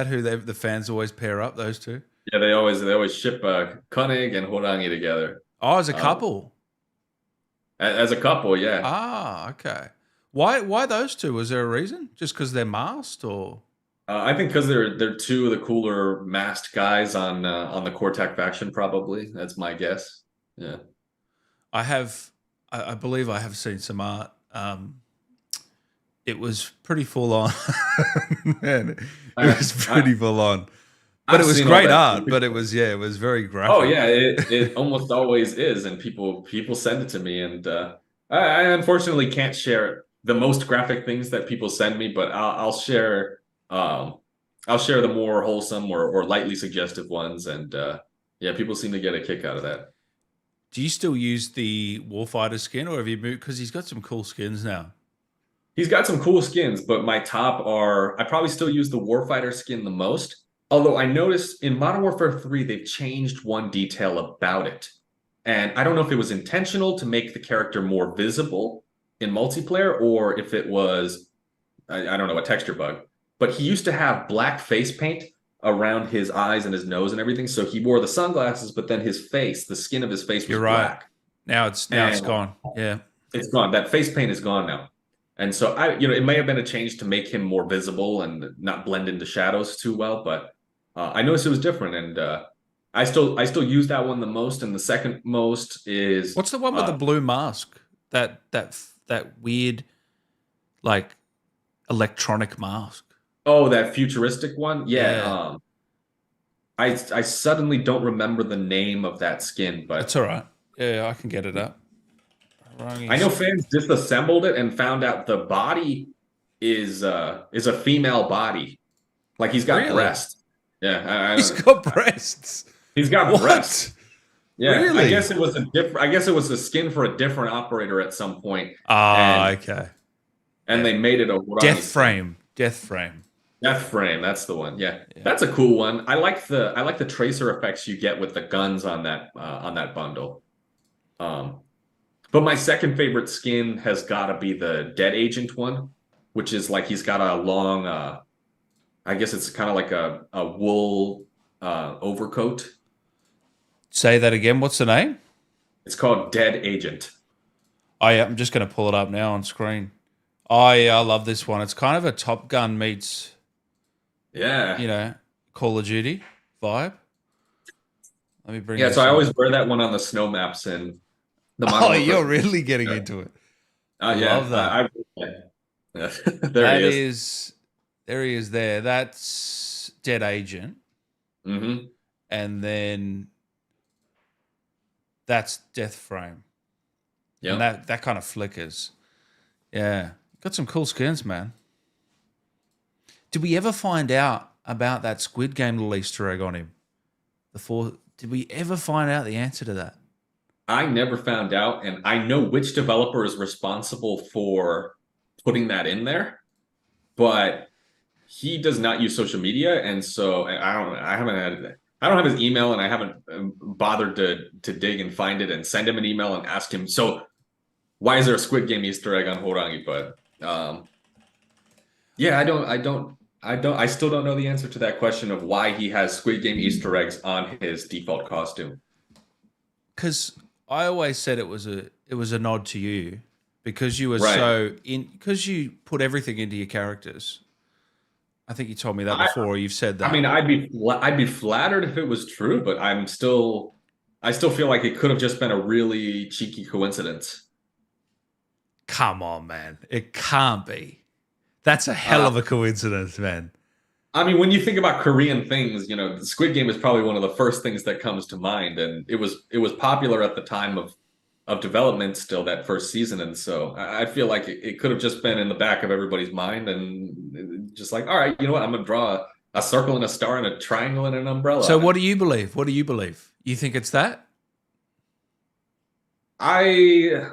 who the fans always pair up, those two? Yeah, they always ship Koenig and Horangi together. Oh, as a couple. As a couple, yeah. Ah, okay. Why those two? Was there a reason? Just because they're masked, or I think because they're two of the cooler masked guys on the Cortac faction. Probably that's my guess. Yeah. I believe I have seen some art. It was pretty full on. Man, it was pretty full on. But it was great art. But it was very graphic. Oh yeah, it almost always is, and people send it to me, and I unfortunately can't share the most graphic things that people send me, but I'll share the more wholesome or lightly suggestive ones, and yeah, people seem to get a kick out of that. Do you still use the Warfighter skin, or have you moved? Because he's got some cool skins now. He's got some cool skins, but my top are I probably still use the Warfighter skin the most. Although I noticed in Modern Warfare 3, they've changed one detail about it. And I don't know if it was intentional to make the character more visible in multiplayer or if it was, I don't know, a texture bug. But he used to have black face paint around his eyes and his nose and everything. So he wore the sunglasses, but then his face, the skin of his face was black. Now it's gone. Yeah. It's gone. That face paint is gone now. And so it may have been a change to make him more visible and not blend into shadows too well, but I noticed it was different, and I still use that one the most. And the second most is what's the one with the blue mask? That weird, like, electronic mask. Oh, that futuristic one. Yeah. I suddenly don't remember the name of that skin, but it's all right. Yeah, I can get it up. I know fans disassembled it and found out the body is a female body, like he's got breasts. Yeah, he's got breasts. He's got breasts. Yeah, really? I guess it was a skin for a different operator at some point. Okay. And they made it a Death frame. Death frame. That's the one. Yeah, that's a cool one. I like the tracer effects you get with the guns on that bundle. But my second favorite skin has got to be the Dead Agent one, which is like he's got a long, I guess it's kind of like a wool overcoat. Say that again. What's the name? It's called Dead Agent. Oh, yeah, I'm just going to pull it up now on screen. Oh, yeah, I love this one. It's kind of a Top Gun meets, Call of Duty vibe. Let me bring this so up. I always wear that one on the snow maps and you're really getting into it. I love that. There he is. There he is there. That's Dead Agent. Mm-hmm. And then that's Death Frame. Yeah. And that kind of flickers. Yeah. Got some cool skins, man. Did we ever find out about that Squid Game little Easter egg on him? Did we ever find out the answer to that? I never found out, and I know which developer is responsible for putting that in there, but he does not use social media, and so I don't have his email, and I haven't bothered to dig and find it and send him an email and ask him. So why is there a Squid Game Easter egg on Horangi? But I still don't know the answer to that question of why he has Squid Game Easter eggs on his default costume. Because I always said it was a nod to you because you were because you put everything into your characters. I think you told me that before. You've said that. I mean, I'd be flattered if it was true, but I still feel like it could have just been a really cheeky coincidence. Come on, man. It can't be. That's a hell of a coincidence, man. I mean, when you think about Korean things, the Squid Game is probably one of the first things that comes to mind, and it was popular at the time of development still, that first season, and so I feel like it could have just been in the back of everybody's mind, and just like, all right, you know what, I'm gonna draw a circle and a star and a triangle and an umbrella. So what do you believe? What do you believe? You think it's that? I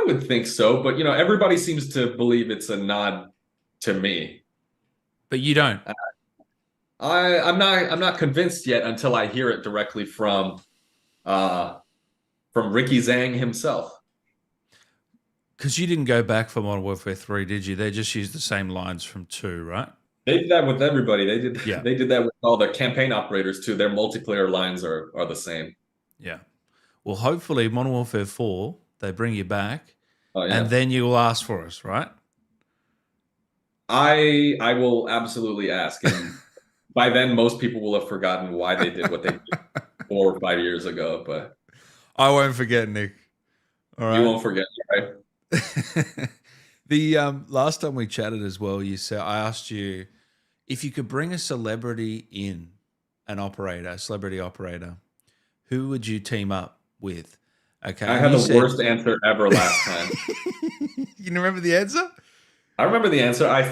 would think so, but everybody seems to believe it's a nod to me. But you don't. I'm not convinced yet until I hear it directly from Ricky Zhang himself. Because you didn't go back for Modern Warfare 3, did you? They just used the same lines from 2, right? They did that with everybody. They did that with all the campaign operators too. Their multiplayer lines are the same. Yeah. Well, hopefully Modern Warfare 4, they bring you back, yeah. and then you will ask for us, right? I will absolutely ask, and by then most people will have forgotten why they did what they did 4 or 5 years ago. But I won't forget, Nick. All you right. won't forget, right? The last time we chatted as well, you said I asked you if you could bring a celebrity in, an operator, a celebrity operator, who would you team up with? Okay, I and had you the said worst answer ever last time. you remember the answer? I remember the answer. I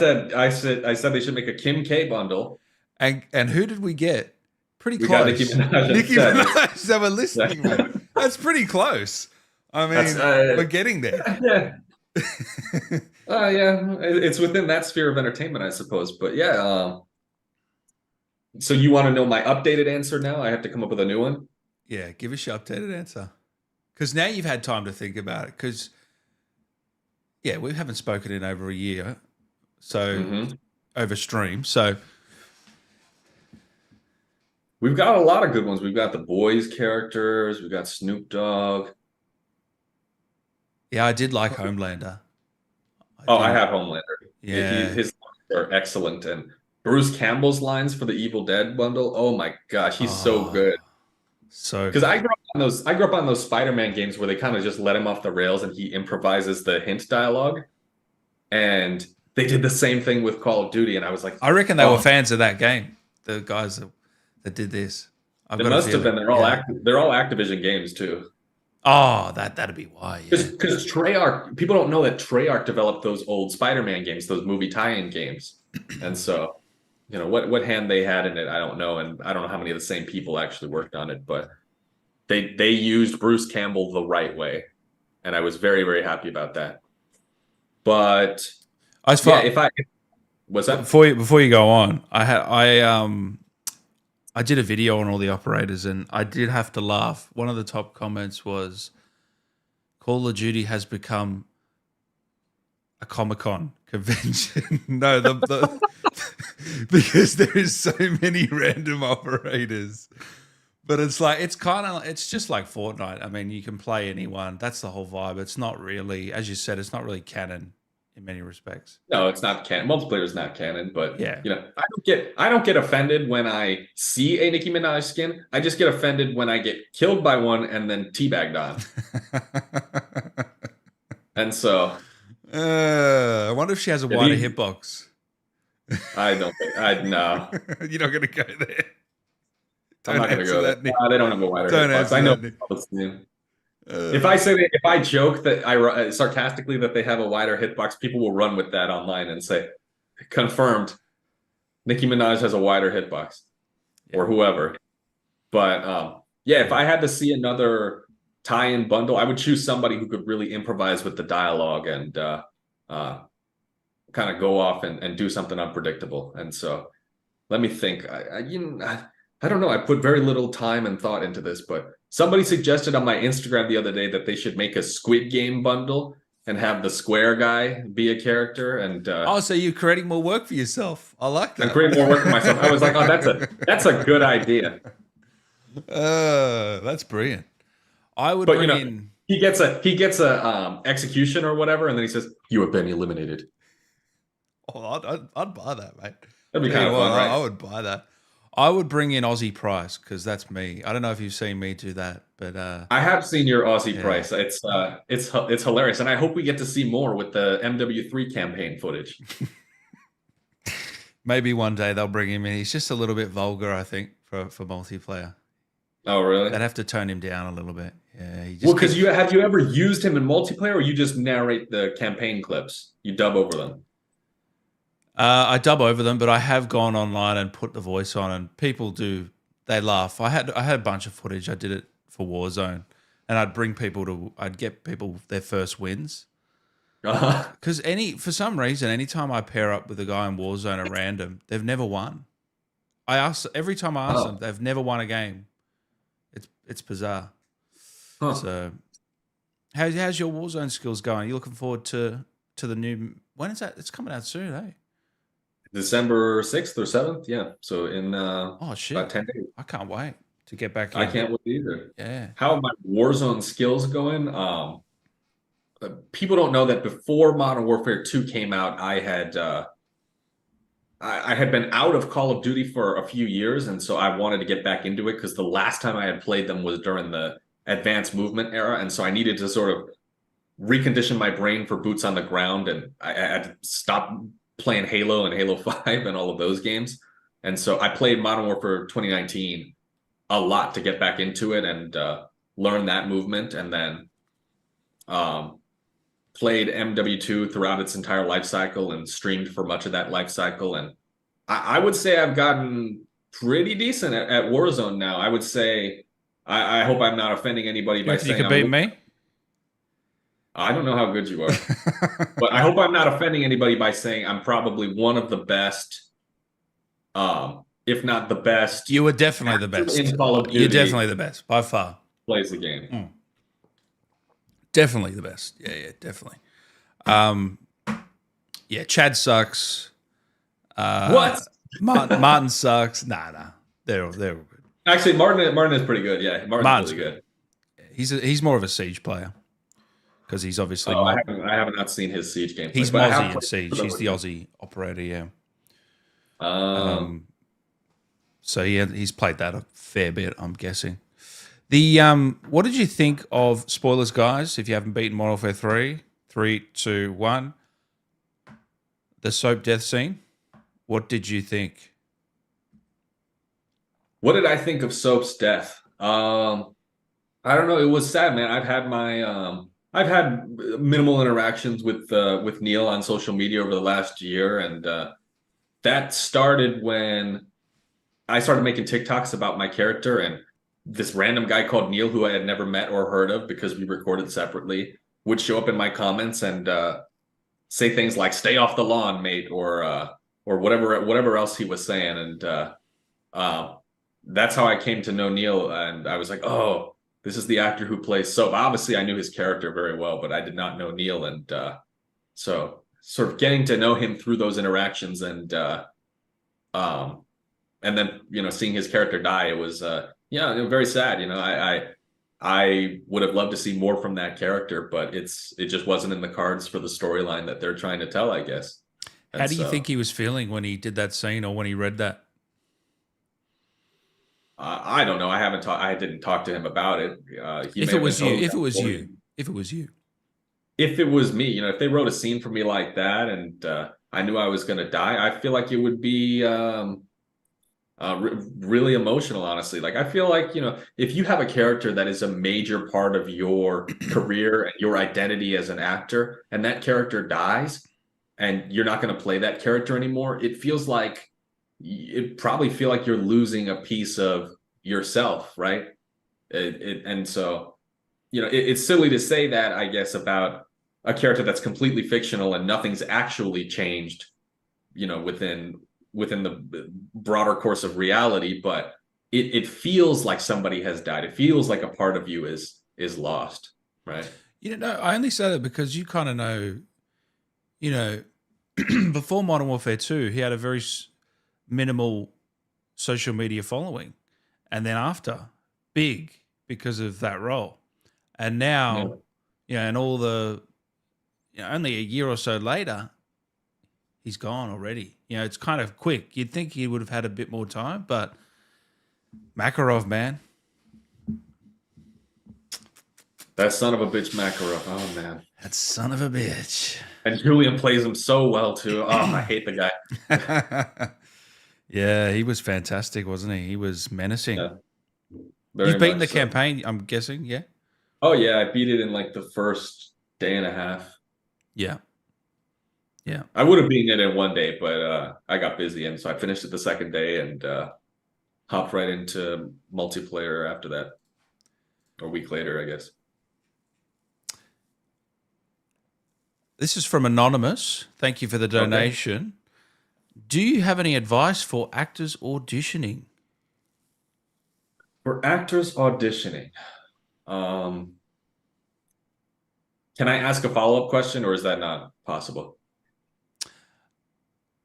said they should make a Kim K bundle. And who did we get? Pretty We got Nicki close. Minaj Nicki instead. Minaj. So we're listening, mate. That's pretty close. I That's mean, we're getting there. yeah. Yeah, it's within that sphere of entertainment, I suppose. But yeah, so you want to know my updated answer now? I have to come up with a new one. Yeah, give us your updated answer. Because now you've had time to think about it. Because, yeah, we haven't spoken in over a year. So, over stream. So, We've got a lot of good ones. We've got the boys characters. We've got Snoop Dogg. yeah, I did like Homelander. I did. have Homelander. Yeah. His lines are excellent, and Bruce Campbell's lines for the Evil Dead bundle. Oh my gosh, he's so good. So, Because I grew up on those. I grew up on those Spider-Man games where they kind of just let him off the rails and he improvises the hint dialogue. And they did the same thing with Call of Duty, and I was like, I reckon they were fans of that game. The guys that did this. It must have been. They're all They're all Activision games too. Oh, that'd be why. Yeah. Because Treyarch, people don't know that Treyarch developed those old Spider-Man games, those movie tie-in games, and so what hand they had in it, I don't know, and I don't know how many of the same people actually worked on it, but they used Bruce Campbell the right way, and I was very, very happy about that. But what's that? Before you go on, I did a video on all the operators, and I did have to laugh. One of the top comments was, "Call of Duty has become a Comic-Con convention." No, because there is so many random operators. But it's just like Fortnite. I mean, you can play anyone. That's the whole vibe. It's not really, as you said, it's not really canon in many respects. No, it's not canon. Multiplayer is not canon, but yeah, I don't get offended when I see a Nicki Minaj skin. I just get offended when I get killed by one and then teabagged on. And so, I wonder if she has a wider hitbox. I don't think no. You're not gonna go there. I'm not gonna go there. They don't have a wider hitbox. I know. If I joke that I sarcastically that they have a wider hitbox, people will run with that online and say, confirmed, Nicki Minaj has a wider hitbox, or whoever. But if I had to see another tie-in bundle, I would choose somebody who could really improvise with the dialogue and kind of go off and do something unpredictable. And so, let me think. I don't know. I put very little time and thought into this, but somebody suggested on my Instagram the other day that they should make a Squid Game bundle and have the square guy be a character. And so you're creating more work for yourself. I like that. I'm creating more work for myself. I was like, oh, that's a good idea. That's brilliant. I would bring in. He gets a execution or whatever, and then he says, "You have been eliminated." Oh, I'd buy that, mate. That'd be kind of fun, right? I would buy that. I would bring in Aussie Price because that's me. I don't know if you've seen me do that, but I have seen your Aussie Price. It's hilarious, and I hope we get to see more with the MW3 campaign footage. Maybe one day they'll bring him in. He's just a little bit vulgar, I think, for multiplayer. Oh, really? They'd have to tone him down a little bit. Yeah. Because have you ever used him in multiplayer, or you just narrate the campaign clips? You dub over them. I dub over them, but I have gone online and put the voice on, and people they laugh. I had a bunch of footage. I did it for Warzone, and I'd get people their first wins. Because for some reason, anytime I pair up with a guy in Warzone at random, they've never won. Every time I ask them, they've never won a game. It's bizarre. Huh. So, how's your Warzone skills going? Are you looking forward to the new? When is that? It's coming out soon, eh? December 6th or 7th, yeah. So in about 10 days. I can't wait to get back in. I can't wait either. Yeah. How are my Warzone skills going? People don't know that before Modern Warfare 2 came out, I had I had been out of Call of Duty for a few years, and so I wanted to get back into it because the last time I had played them was during the advanced movement era, and so I needed to sort of recondition my brain for boots on the ground, and I had to stop playing Halo and Halo 5 and all of those games. And so I played Modern Warfare 2019 a lot to get back into it and learn that movement, and then played MW2 throughout its entire life cycle and streamed for much of that life cycle. And I would say I've gotten pretty decent at Warzone now. I would say I hope I'm not offending anybody by saying you could beat me. I don't know how good you are, but I hope I'm not offending anybody by saying I'm probably one of the best, if not the best. You were definitely the best. In Call of Duty. You're definitely the best by far. Plays the game. Definitely the best. Yeah, definitely. Yeah, Chad sucks. What? Martin sucks. Nah. They're all good. Actually, Martin is pretty good. Yeah, Martin's really good. He's more of a Siege player because he's obviously. I have not seen his Siege game. He's Aussie in Siege. He's the Aussie operator. Yeah. So yeah, he's played that a fair bit, I'm guessing. What did you think of, spoilers, guys? If you haven't beaten Modern Warfare 3, 3, 2, 1, the soap death scene. What did you think? What did I think of Soap's death? I don't know. It was sad, man. I've had minimal interactions with Neil on social media over the last year, and that started when I started making TikToks about my character, and this random guy called Neil, who I had never met or heard of because we recorded separately, would show up in my comments and say things like "Stay off the lawn, mate," or whatever else he was saying, and that's how I came to know Neil. And I was like, "Oh, this is the actor who plays Soap." Obviously, I knew his character very well, but I did not know Neil, and so sort of getting to know him through those interactions, and then seeing his character die, it was very sad. I would have loved to see more from that character, but it just wasn't in the cards for the storyline that they're trying to tell, I guess. And how do you think he was feeling when he did that scene or when he read that? I don't know. I didn't talk to him about it. If it was you, if it was me, if they wrote a scene for me like that, and I knew I was going to die, I feel like it would be really emotional, honestly. Like, I feel like, if you have a character that is a major part of your career and your identity as an actor, and that character dies and you're not going to play that character anymore, it probably feel like you're losing a piece of yourself, right? And so, it's silly to say that, I guess, about a character that's completely fictional and nothing's actually changed, within the broader course of reality, but it feels like somebody has died. It feels like a part of you is lost, right? I only say that because you kind of know, before Modern Warfare 2, he had a very minimal social media following, and then after, big because of that role. And now, and all the, only a year or so later, he's gone already. It's kind of quick. You'd think he would have had a bit more time, but Makarov, man. That son of a bitch, Makarov. Oh, man. That son of a bitch. And Julian plays him so well, too. Oh, I hate the guy. Yeah, he was fantastic, wasn't he? He was menacing. Yeah, you've beaten the campaign, I'm guessing, yeah? Oh, yeah. I beat it in like the first day and a half. Yeah. Yeah. I would have beaten it in one day, but I got busy, and so I finished it the second day and hopped right into multiplayer after that. A week later, I guess. This is from Anonymous. Thank you for the donation. Okay. Do you have any advice for actors auditioning? For actors auditioning, can I ask a follow-up question, or is that not possible?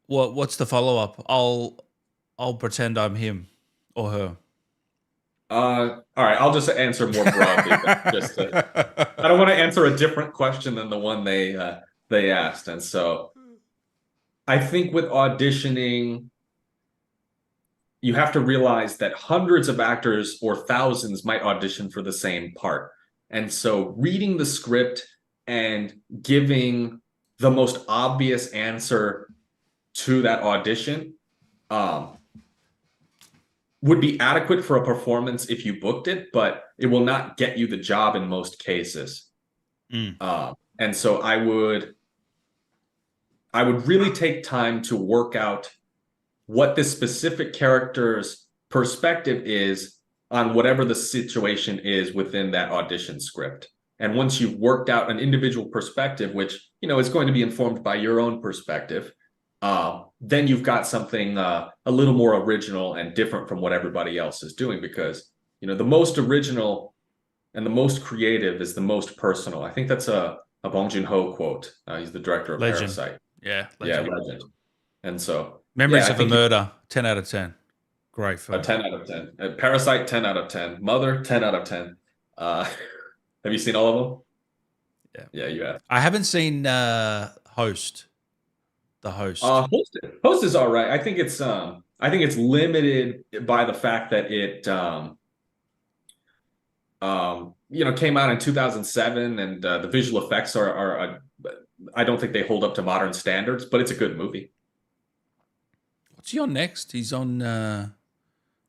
What's the follow-up? I'll pretend I'm him or her. All right, I'll just answer more broadly. I don't want to answer a different question than the one they asked, and so I think with auditioning, you have to realize that hundreds of actors or thousands might audition for the same part. And so reading the script and giving the most obvious answer to that audition would be adequate for a performance if you booked it, but it will not get you the job in most cases. And so I would really take time to work out what this specific character's perspective is on whatever the situation is within that audition script. And once you've worked out an individual perspective, which, you know, is going to be informed by your own perspective, then you've got something a little more original and different from what everybody else is doing, because, you know, the most original and the most creative is the most personal. I think that's a Bong Joon-ho quote. He's the director of Legend. Parasite. Yeah, legend. Yeah, legend. And so, Memories of a Murder, 10 out of 10. Great film. A 10 out of 10. Parasite, 10 out of 10. Mother, 10 out of 10. Have you seen all of them? Yeah, you have. I haven't seen Host. The Host. Host is all right. I think it's limited by the fact that it you know, came out in 2007, and the visual effects are I don't think they hold up to modern standards, but it's a good movie. What's he on next? He's on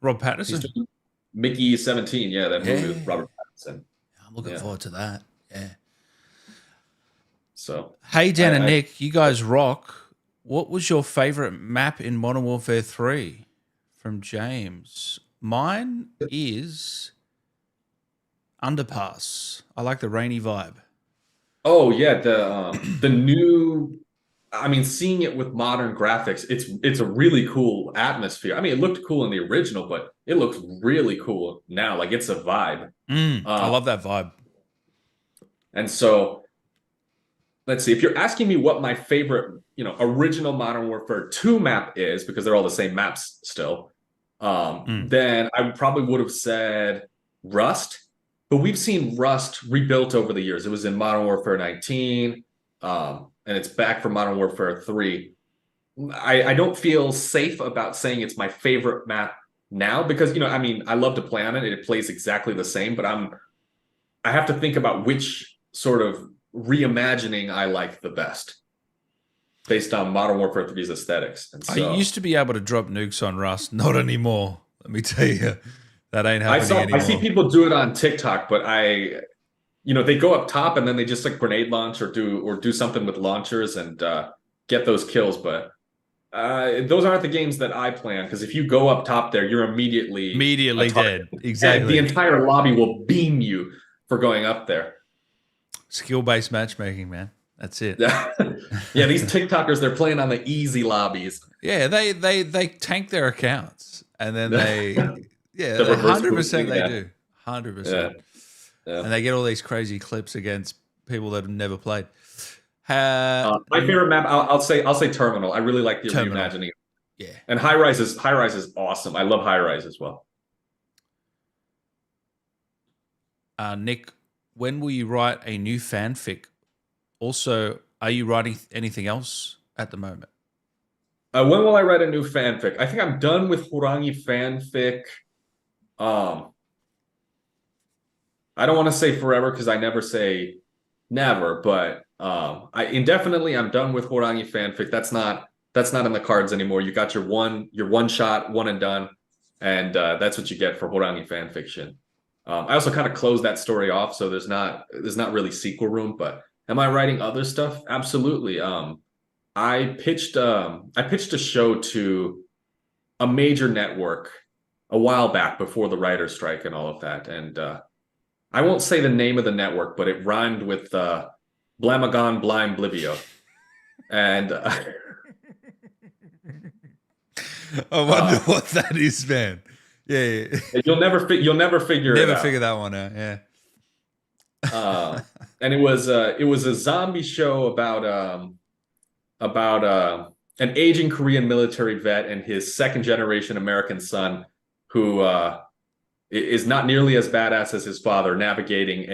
Rob Pattinson. Mickey 17, yeah, that movie with Robert Pattinson. I'm looking forward to that. Yeah. So, hey, Dan and Nick, you guys rock. What was your favorite map in Modern Warfare 3? From James. Mine is Underpass. I like the rainy vibe. Oh yeah, the new. I mean, seeing it with modern graphics, it's a really cool atmosphere. I mean, it looked cool in the original, but it looks really cool now. Like, it's a vibe. I love that vibe. And so, let's see. If you're asking me what my favorite, you know, original Modern Warfare 2 map is, because they're all the same maps still, then I probably would have said Rust. But we've seen Rust rebuilt over the years. It was in Modern Warfare 19, and it's back for Modern Warfare 3. I don't feel safe about saying it's my favorite map now, because, you know, I mean, I love to play on it. It plays exactly the same, but I have to think about which sort of reimagining I like the best based on Modern Warfare 3's aesthetics. And so, I used to be able to drop nukes on Rust. Not anymore. Let me tell you. That ain't happening anymore. I see people do it on TikTok, but you know, they go up top and then they just like grenade launch or do something with launchers and get those kills. But those aren't the games that I plan, because if you go up top there, you're immediately dead. Exactly. And the entire lobby will beam you for going up there. Skill-based matchmaking, man. That's it. Yeah, these TikTokers, they're playing on the easy lobbies. Yeah, they tank their accounts and then they 100% they do. 100%. Yeah. And they get all these crazy clips against people that have never played. My favorite map, I'll say Terminal. I really like the reimagining. Yeah. And High Rise is awesome. I love High Rise as well. Nick, when will you write a new fanfic? Also, are you writing anything else at the moment? When will I write a new fanfic? I think I'm done with Horangi fanfic. I don't want to say forever, because I never say never, but indefinitely I'm done with Horangi fanfic. That's not in the cards anymore. You got your one shot, one and done, and that's what you get for Horangi fanfiction. I also kind of closed that story off, so there's not really sequel room. But am I writing other stuff? Absolutely. I pitched a show to a major network a while back before the writer's strike and all of that. And I won't say the name of the network, but it rhymed with Blamagon Blime Blivio. And I wonder what that is, man. Yeah. You'll never figure it out. Never figure that one out, yeah. And it was a zombie show about an aging Korean military vet and his second generation American son, who is not nearly as badass as his father, navigating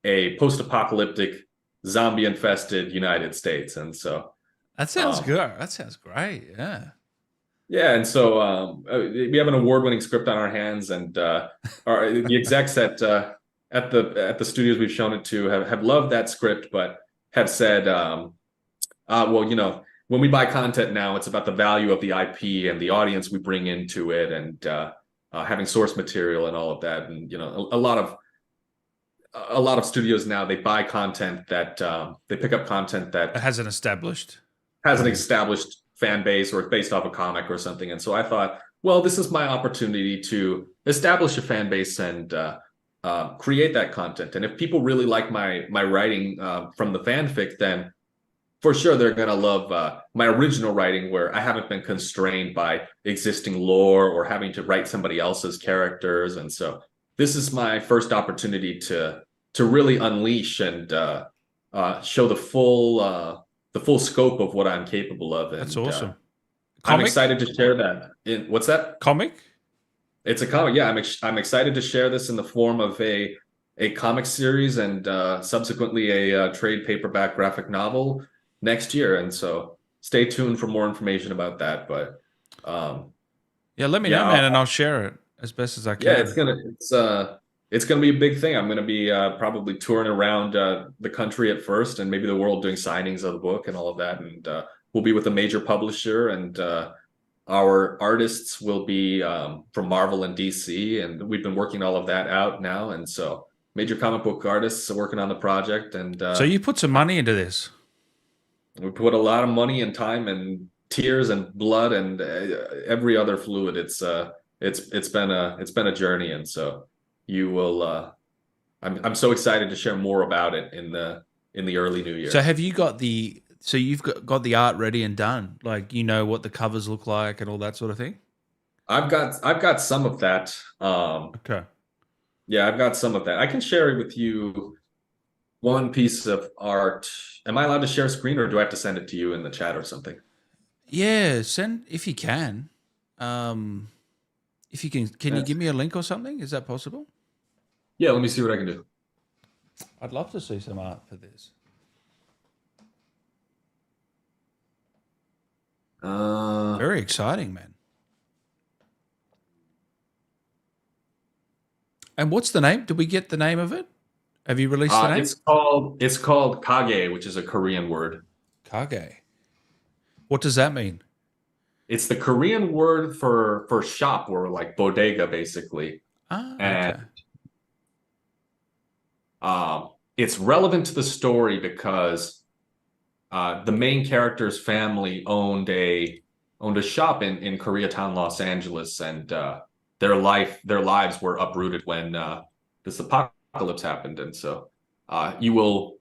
a post-apocalyptic zombie-infested United States. And so That sounds good. That sounds great. Yeah. Yeah, and so we have an award-winning script on our hands, and the execs at the studios we've shown it to have loved that script, but have said, well, when we buy content now, it's about the value of the IP and the audience we bring into it, and having source material and all of that. And a lot of studios now, they buy content that they pick up content that It has an established fan base, or it's based off a comic or something. And so I thought, well, this is my opportunity to establish a fan base and create that content. And if people really like my writing from the fanfic, then for sure they're going to love my original writing, where I haven't been constrained by existing lore or having to write somebody else's characters. And so this is my first opportunity to really unleash and show the full scope of what I'm capable of. And, That's awesome. I'm excited to share that. What's that? Comic? It's a comic. Yeah, I'm excited to share this in the form of a comic series and subsequently a trade paperback graphic novel next year. And so stay tuned for more information about that. But let me know, man, and I'll share it as best as I can. Yeah, it's gonna be a big thing. I'm gonna be probably touring around the country at first, and maybe the world, doing signings of the book and all of that. And we'll be with a major publisher, and our artists will be from Marvel and DC, and we've been working all of that out now. And so major comic book artists are working on the project. And so you put some money into this. We put a lot of money and time and tears and blood and every other fluid. It's been a journey, and so you will. I'm so excited to share more about it in the early new year. So have you got you've got the art ready and done? Like, what the covers look like and all that sort of thing? I've got some of that. Okay. Yeah, I've got some of that. I can share it with you. One piece of art. Am I allowed to share a screen, or do I have to send it to you in the chat or something? Yeah, send if you can. If you can you give me a link or something? Is that possible? Yeah, let me see what I can do. I'd love to see some art for this. Very exciting, man. And what's the name? Did we get the name of it? Have you released the name? It's called Kage, which is a Korean word. Kage. What does that mean? It's the Korean word for shop, or like bodega, basically. Okay. And it's relevant to the story because the main character's family owned a shop in Koreatown, Los Angeles, and their lives were uprooted when this apocalypse happened. And so you will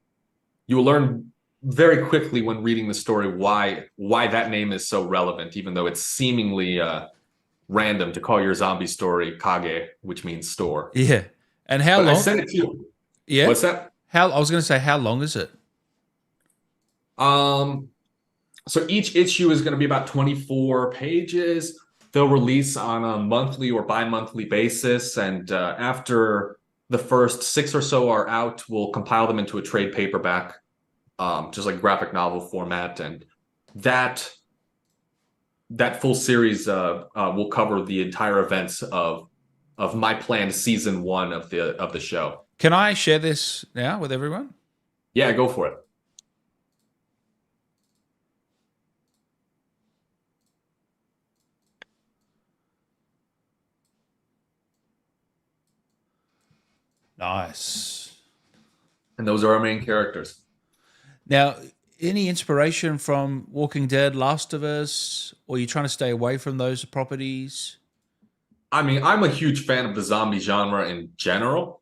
learn very quickly when reading the story why that name is so relevant, even though it's seemingly random to call your zombie story Kage, which means store. Yeah. And how long? I sent it to you. Yeah. What's that? I was going to say, how long is it? So each issue is going to be about 24 pages. They'll release on a monthly or bi-monthly basis, and after the first 6 or so are out, we'll compile them into a trade paperback, just like graphic novel format, and that full series will cover the entire events of my planned season 1 of the show. Can I share this now with everyone? Yeah, go for it. Nice. And those are our main characters. Now, any inspiration from Walking Dead, Last of Us, or are you trying to stay away from those properties? I mean, I'm a huge fan of the zombie genre in general,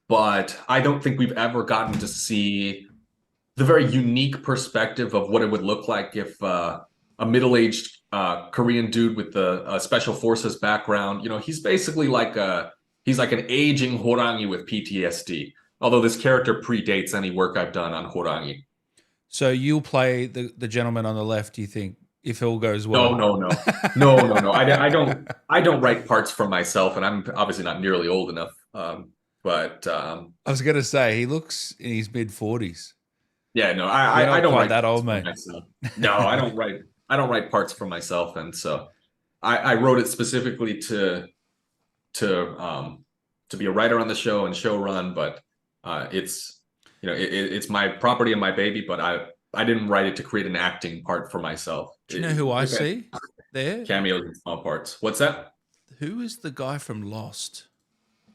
but I don't think we've ever gotten to see the very unique perspective of what it would look like if a middle-aged Korean dude with a special forces background, he's basically he's like an aging Horangi with PTSD. Although this character predates any work I've done on Horangi. So you'll play the gentleman on the left, do you think, if all goes well? No. I don't write parts for myself, and I'm obviously not nearly old enough. But I was going to say, he looks in his mid-40s. Yeah, no, You're I not don't quite write that parts old, for mate. myself. No, I don't write parts for myself, and so I wrote it specifically to to be a writer on the show and show run, but it's it's my property and my baby, but I didn't write it to create an acting part for myself. Do you know who I If it- see there? Cameos and small parts. What's that? Who is the guy from Lost?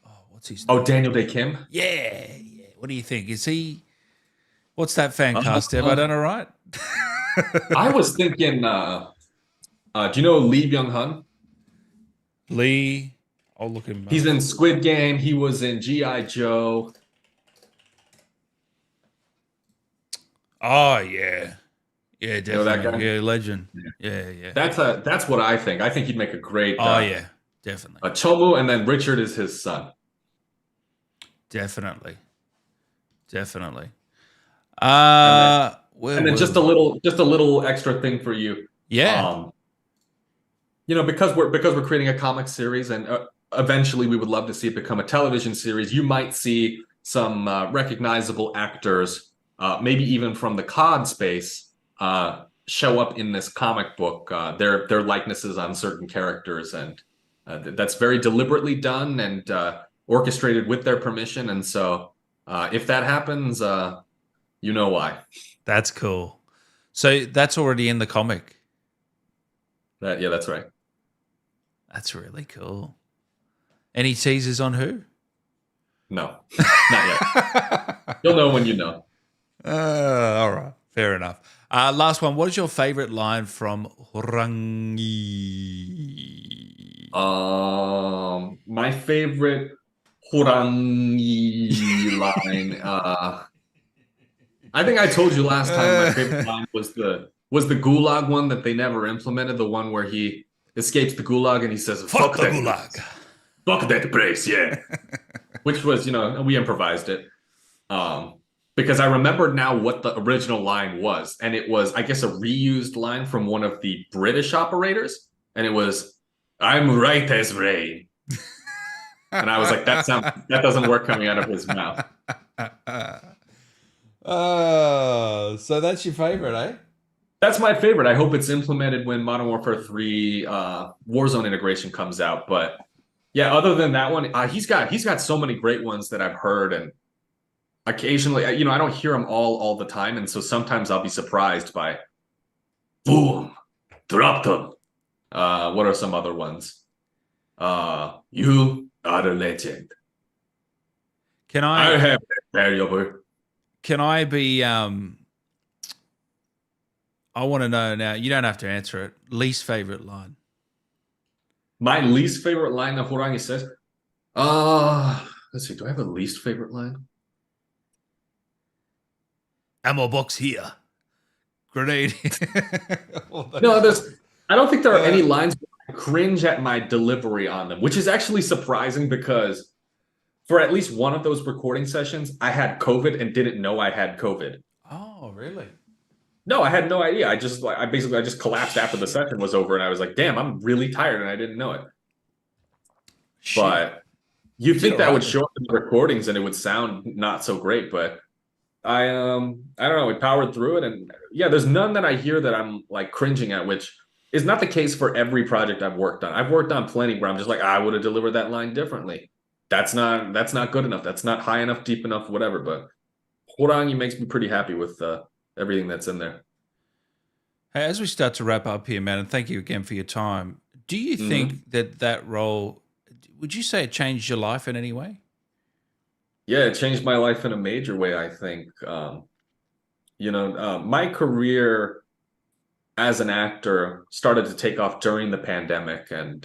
Oh, what's his Oh, name? Daniel Day Kim. Yeah, yeah. What do you think? Is he? What's that fan cast? Have I done it right? I was thinking, do you know Lee Byung Hun? Lee. I'll look him up. He's in Squid Game. He was in G.I. Joe. Oh yeah, yeah, know that definitely. guy? Yeah, legend. Yeah, yeah. That's what I think. I think he'd make a great Oh yeah, definitely, Chomu, and then Richard is his son. definitely, definitely. Where And then were just we? a little extra thing for you. Yeah, Because we're creating a comic series, and eventually we would love to see it become a television series. You might see some recognizable actors, maybe even from the COD space, show up in this comic book. Their likenesses on certain characters, and that's very deliberately done and orchestrated with their permission. And so, if that happens, you know why. that's cool. So that's already in the comic. Yeah, that's right. That's really cool. Any teasers on who? No, not yet. You'll know when you know. All right, fair enough. Last one. What is your favorite line from Horangi? My favorite Horangi line. I think I told you last time my favorite line was the Gulag one that they never implemented. The one where he escapes the Gulag and he says, Fuck the that gulag. fuck that place, yeah." Which was, we improvised it. Because I remembered now what the original line was, and it was, I guess, a reused line from one of the British operators, and it was, "I'm right as rain." And I was like, that doesn't work coming out of his mouth. Oh, so that's your favorite, eh? That's my favorite. I hope it's implemented when Modern Warfare 3 Warzone integration comes out. But yeah, other than that one, he's got so many great ones that I've heard, and occasionally, I don't hear them all the time, and so sometimes I'll be surprised by, boom, dropped them. What are some other ones? You are a legend. Can I I have that variable. can I be I want to know now. You don't have to answer it. Least favorite line. My least favorite line that Horangi says. Let's see. Do I have a least favorite line? Ammo box here. Grenade. No, I don't think there are any lines where I cringe at my delivery on them, which is actually surprising because for at least one of those recording sessions, I had COVID and didn't know I had COVID. Oh, really? No, I had no idea. I just collapsed after the session was over, and I was like, "Damn, I'm really tired," and I didn't know it. Shit. But you think that alright would show up in the recordings and it would sound not so great, but I don't know, we powered through it, and yeah, there's none that I hear that I'm like cringing at, which is not the case for every project I've worked on. I've worked on plenty where I'm just like, I would have delivered that line differently. That's not good enough. That's not high enough, deep enough, whatever. But Horangi makes me pretty happy with everything that's in there. Hey, as we start to wrap up here, man, and thank you again for your time. Do you think that role, would you say it changed your life in any way? Yeah, it changed my life in a major way, I think. My career as an actor started to take off during the pandemic and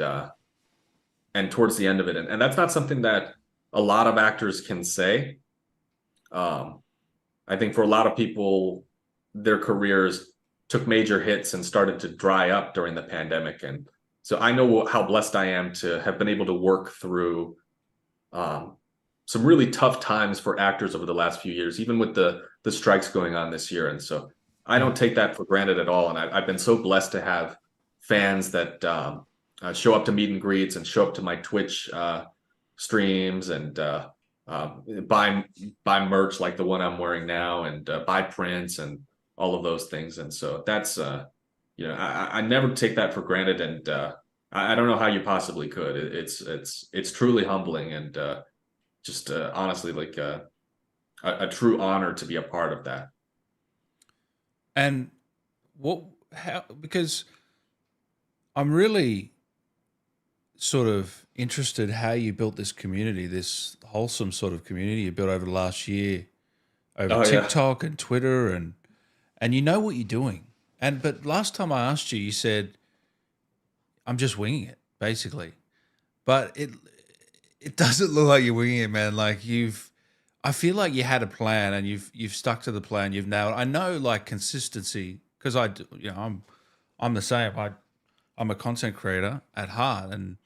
towards the end of it. And that's not something that a lot of actors can say. I think for a lot of people, their careers took major hits and started to dry up during the pandemic. And so I know how blessed I am to have been able to work through some really tough times for actors over the last few years, even with the strikes going on this year. And so I don't take that for granted at all. And I've been so blessed to have fans that show up to meet and greets and show up to my Twitch streams and buy merch like the one I'm wearing now, and buy prints and all of those things. And so that's I never take that for granted, and I don't know how you possibly could. It's truly humbling, and just honestly like a true honor to be a part of that. And because I'm really sort of interested how you built this community, this wholesome sort of community you built over the last year, over TikTok and Twitter, and you know what you're doing. But last time I asked you, you said, I'm just winging it, basically. But it doesn't look like you're winging it, man. Like I feel like you had a plan, and you've stuck to the plan. You've nailed. I know, like, consistency, because I'm the same. I'm a content creator at heart, and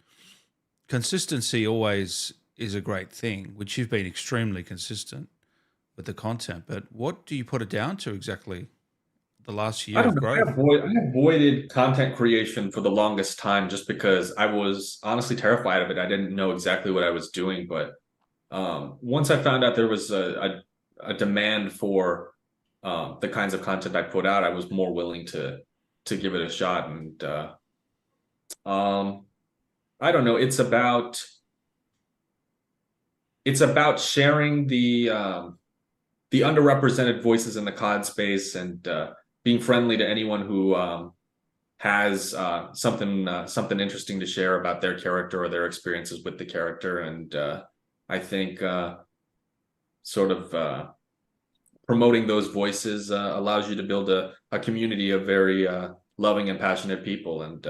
consistency always is a great thing, which you've been extremely consistent with the content. But what do you put it down to exactly? The last year of growth? I avoided content creation for the longest time just because I was honestly terrified of it. I didn't know exactly what I was doing, but once I found out there was a demand for the kinds of content I put out, I was more willing to give it a shot. And I don't know. It's about sharing the underrepresented voices in the COD space, and being friendly to anyone who has something interesting to share about their character or their experiences with the character. And I think sort of promoting those voices allows you to build a community of very loving and passionate people. And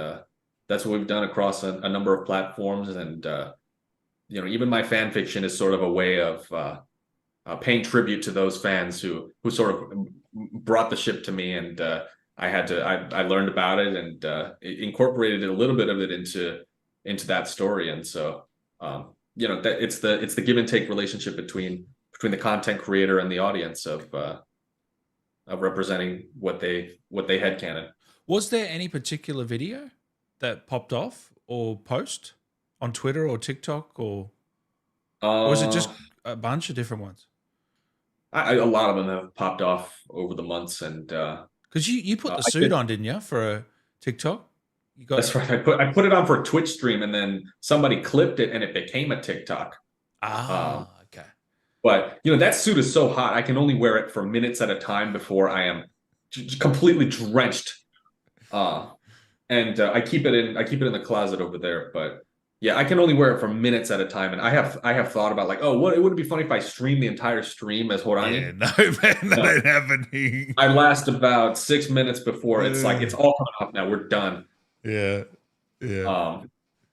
that's what we've done across a number of platforms. And even my fan fiction is sort of a way of paying tribute to those fans who sort of brought the ship to me, and I learned about it, and incorporated a little bit of it into that story. And so that it's the give and take relationship between the content creator and the audience of representing what they headcanon. Was there any particular video that popped off or post on Twitter or TikTok, or was it just a bunch of different ones? A lot of them have popped off over the months, and because you put the suit on, didn't you, for a TikTok? That's right. I put it on for a Twitch stream, and then somebody clipped it, and it became a TikTok. Okay. But that suit is so hot, I can only wear it for minutes at a time before I am completely drenched. And I keep it in the closet over there. But yeah, I can only wear it for minutes at a time, and I have thought about, like, it wouldn't be funny if I streamed the entire stream as Horangi. Yeah, no, man, that ain't happening. I last about 6 minutes before it's like, it's all coming off now. We're done. Yeah.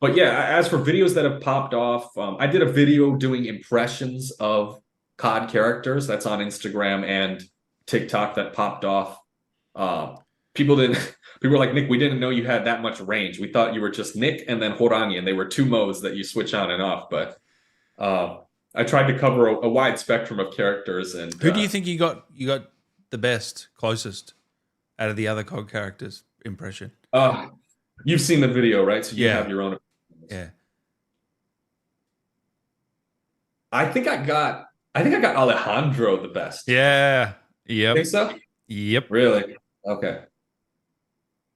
But yeah, as for videos that have popped off, I did a video doing impressions of COD characters. That's on Instagram and TikTok that popped off. People were like, Nick, we didn't know you had that much range. We thought you were just Nick and then Horangi, and they were two modes that you switch on and off. But I tried to cover a wide spectrum of characters. And who do you think you got the best, closest out of the other COD characters impression? You've seen the video, right? So you have your own. Yeah. I think I got Alejandro the best. Yeah. Yep. Think so? Yep. Really? Okay.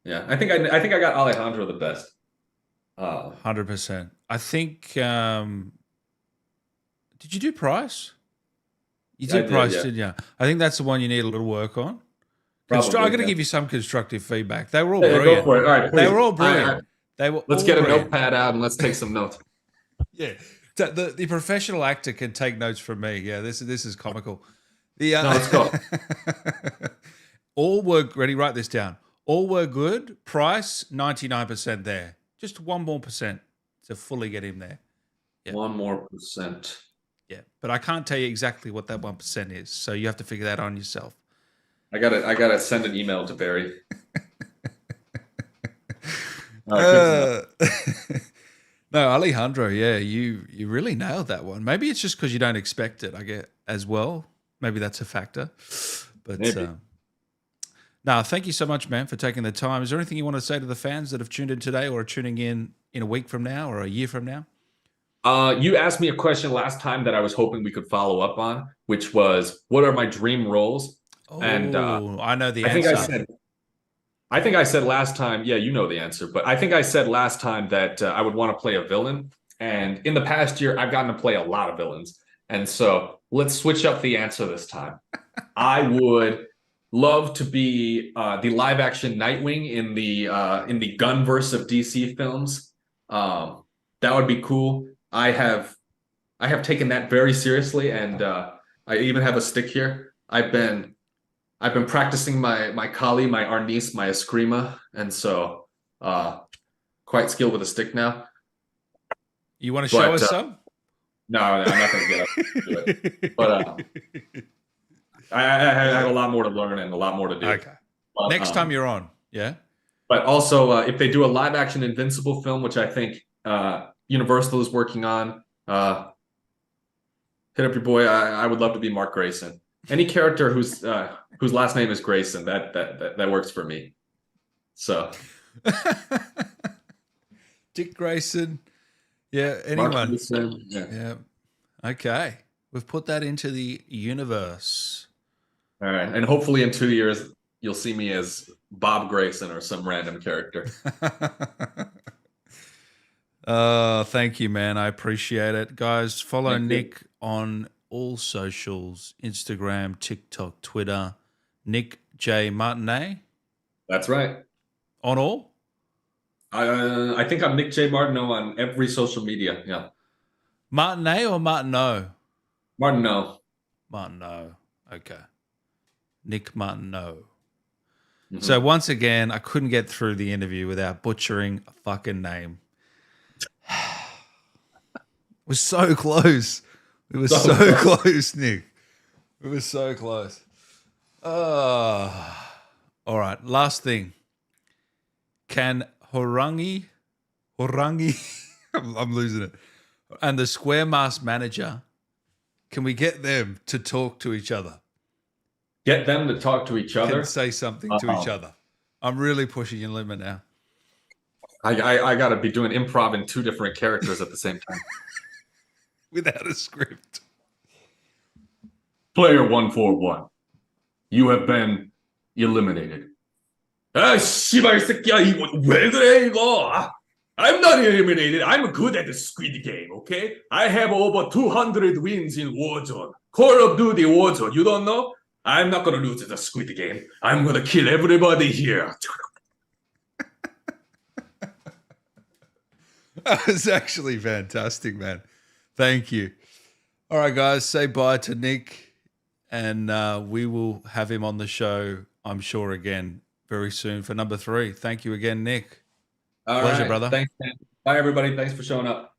Yeah, I think I got Alejandro the best. 100%. I think. Did you do Price? You did Price, didn't you? I think that's the one you need a little work on. I'm going to give you some constructive feedback. They were all brilliant. Go for it. All right, they were all brilliant. Let's get a notepad out and let's take some notes. Yeah, the professional actor can take notes from me. Yeah, this is comical. No, let's go. All were ready. Write this down. All were good. Price 99% there. Just 1% more to fully get him there. Yeah. 1% more. Yeah, but I can't tell you exactly what that 1% is, so you have to figure that on yourself. I gotta send an email to Barry. No, Alejandro, yeah, you really nailed that one. Maybe it's just because you don't expect it, I get, as well. Maybe that's a factor. But no, thank you so much, man, for taking the time. Is there anything you want to say to the fans that have tuned in today or are tuning in a week from now or a year from now? You asked me a question last time that I was hoping we could follow up on, which was, what are my dream roles? And Oh, I know the I think I answer. said, I think I said last time, yeah, you know the answer, but I think I said last time that I would want to play a villain. And in the past year, I've gotten to play a lot of villains. And so let's switch up the answer this time. I would love to be the live action Nightwing in the Gunverse of DC films. That would be cool. I have taken that very seriously, and I even have a stick here. I've been practicing my Kali, my Arnis, my Eskrima, and so quite skilled with a stick now. You want to show us some? No, I'm not going to get up to it. But I have a lot more to learn and a lot more to do. Okay. But, Next time you're on, yeah? But also, if they do a live action Invincible film, which I think Universal is working on, hit up your boy. I would love to be Mark Grayson. Any character whose last name is Grayson, that works for me. So Dick Grayson. Yeah, anyone. Grayson, yeah. Okay. We've put that into the universe. All right. And hopefully in 2 years, you'll see me as Bob Grayson or some random character. Thank you, man. I appreciate it. Guys, follow Thank you. Nick on all socials, Instagram, TikTok, Twitter. Nick J. Martineau. That's right. On all? I think I'm Nick J. Martineau on every social media. Yeah. Martineau or Martineau? Martineau. Martineau. Okay. Nick Martineau. Mhm. So once again, I couldn't get through the interview without butchering a fucking name. It was so close. It was so close, Nick. It was so close. All right. Last thing. Can Horangi, I'm losing it, and the Square Mask manager, can we get them to talk to each other? Get them to talk to each other. Can say something to each other. I'm really pushing your limit now. I got to be doing improv in 2 different characters at the same time. Without a script. Player 141, you have been eliminated. 아, 씨발 새끼야, 이거 왜 그래 이거? I'm not eliminated. I'm good at the Squid game, okay? I have over 200 wins in Warzone. Call of Duty Warzone. You don't know? I'm not gonna lose the Squid game. I'm gonna kill everybody here. That was actually fantastic, man. Thank you. All right, guys, say bye to Nick, and we will have him on the show, I'm sure, again very soon for number 3. Thank you again, Nick. All Pleasure, right. brother. Thanks, man. Bye, everybody. Thanks for showing up.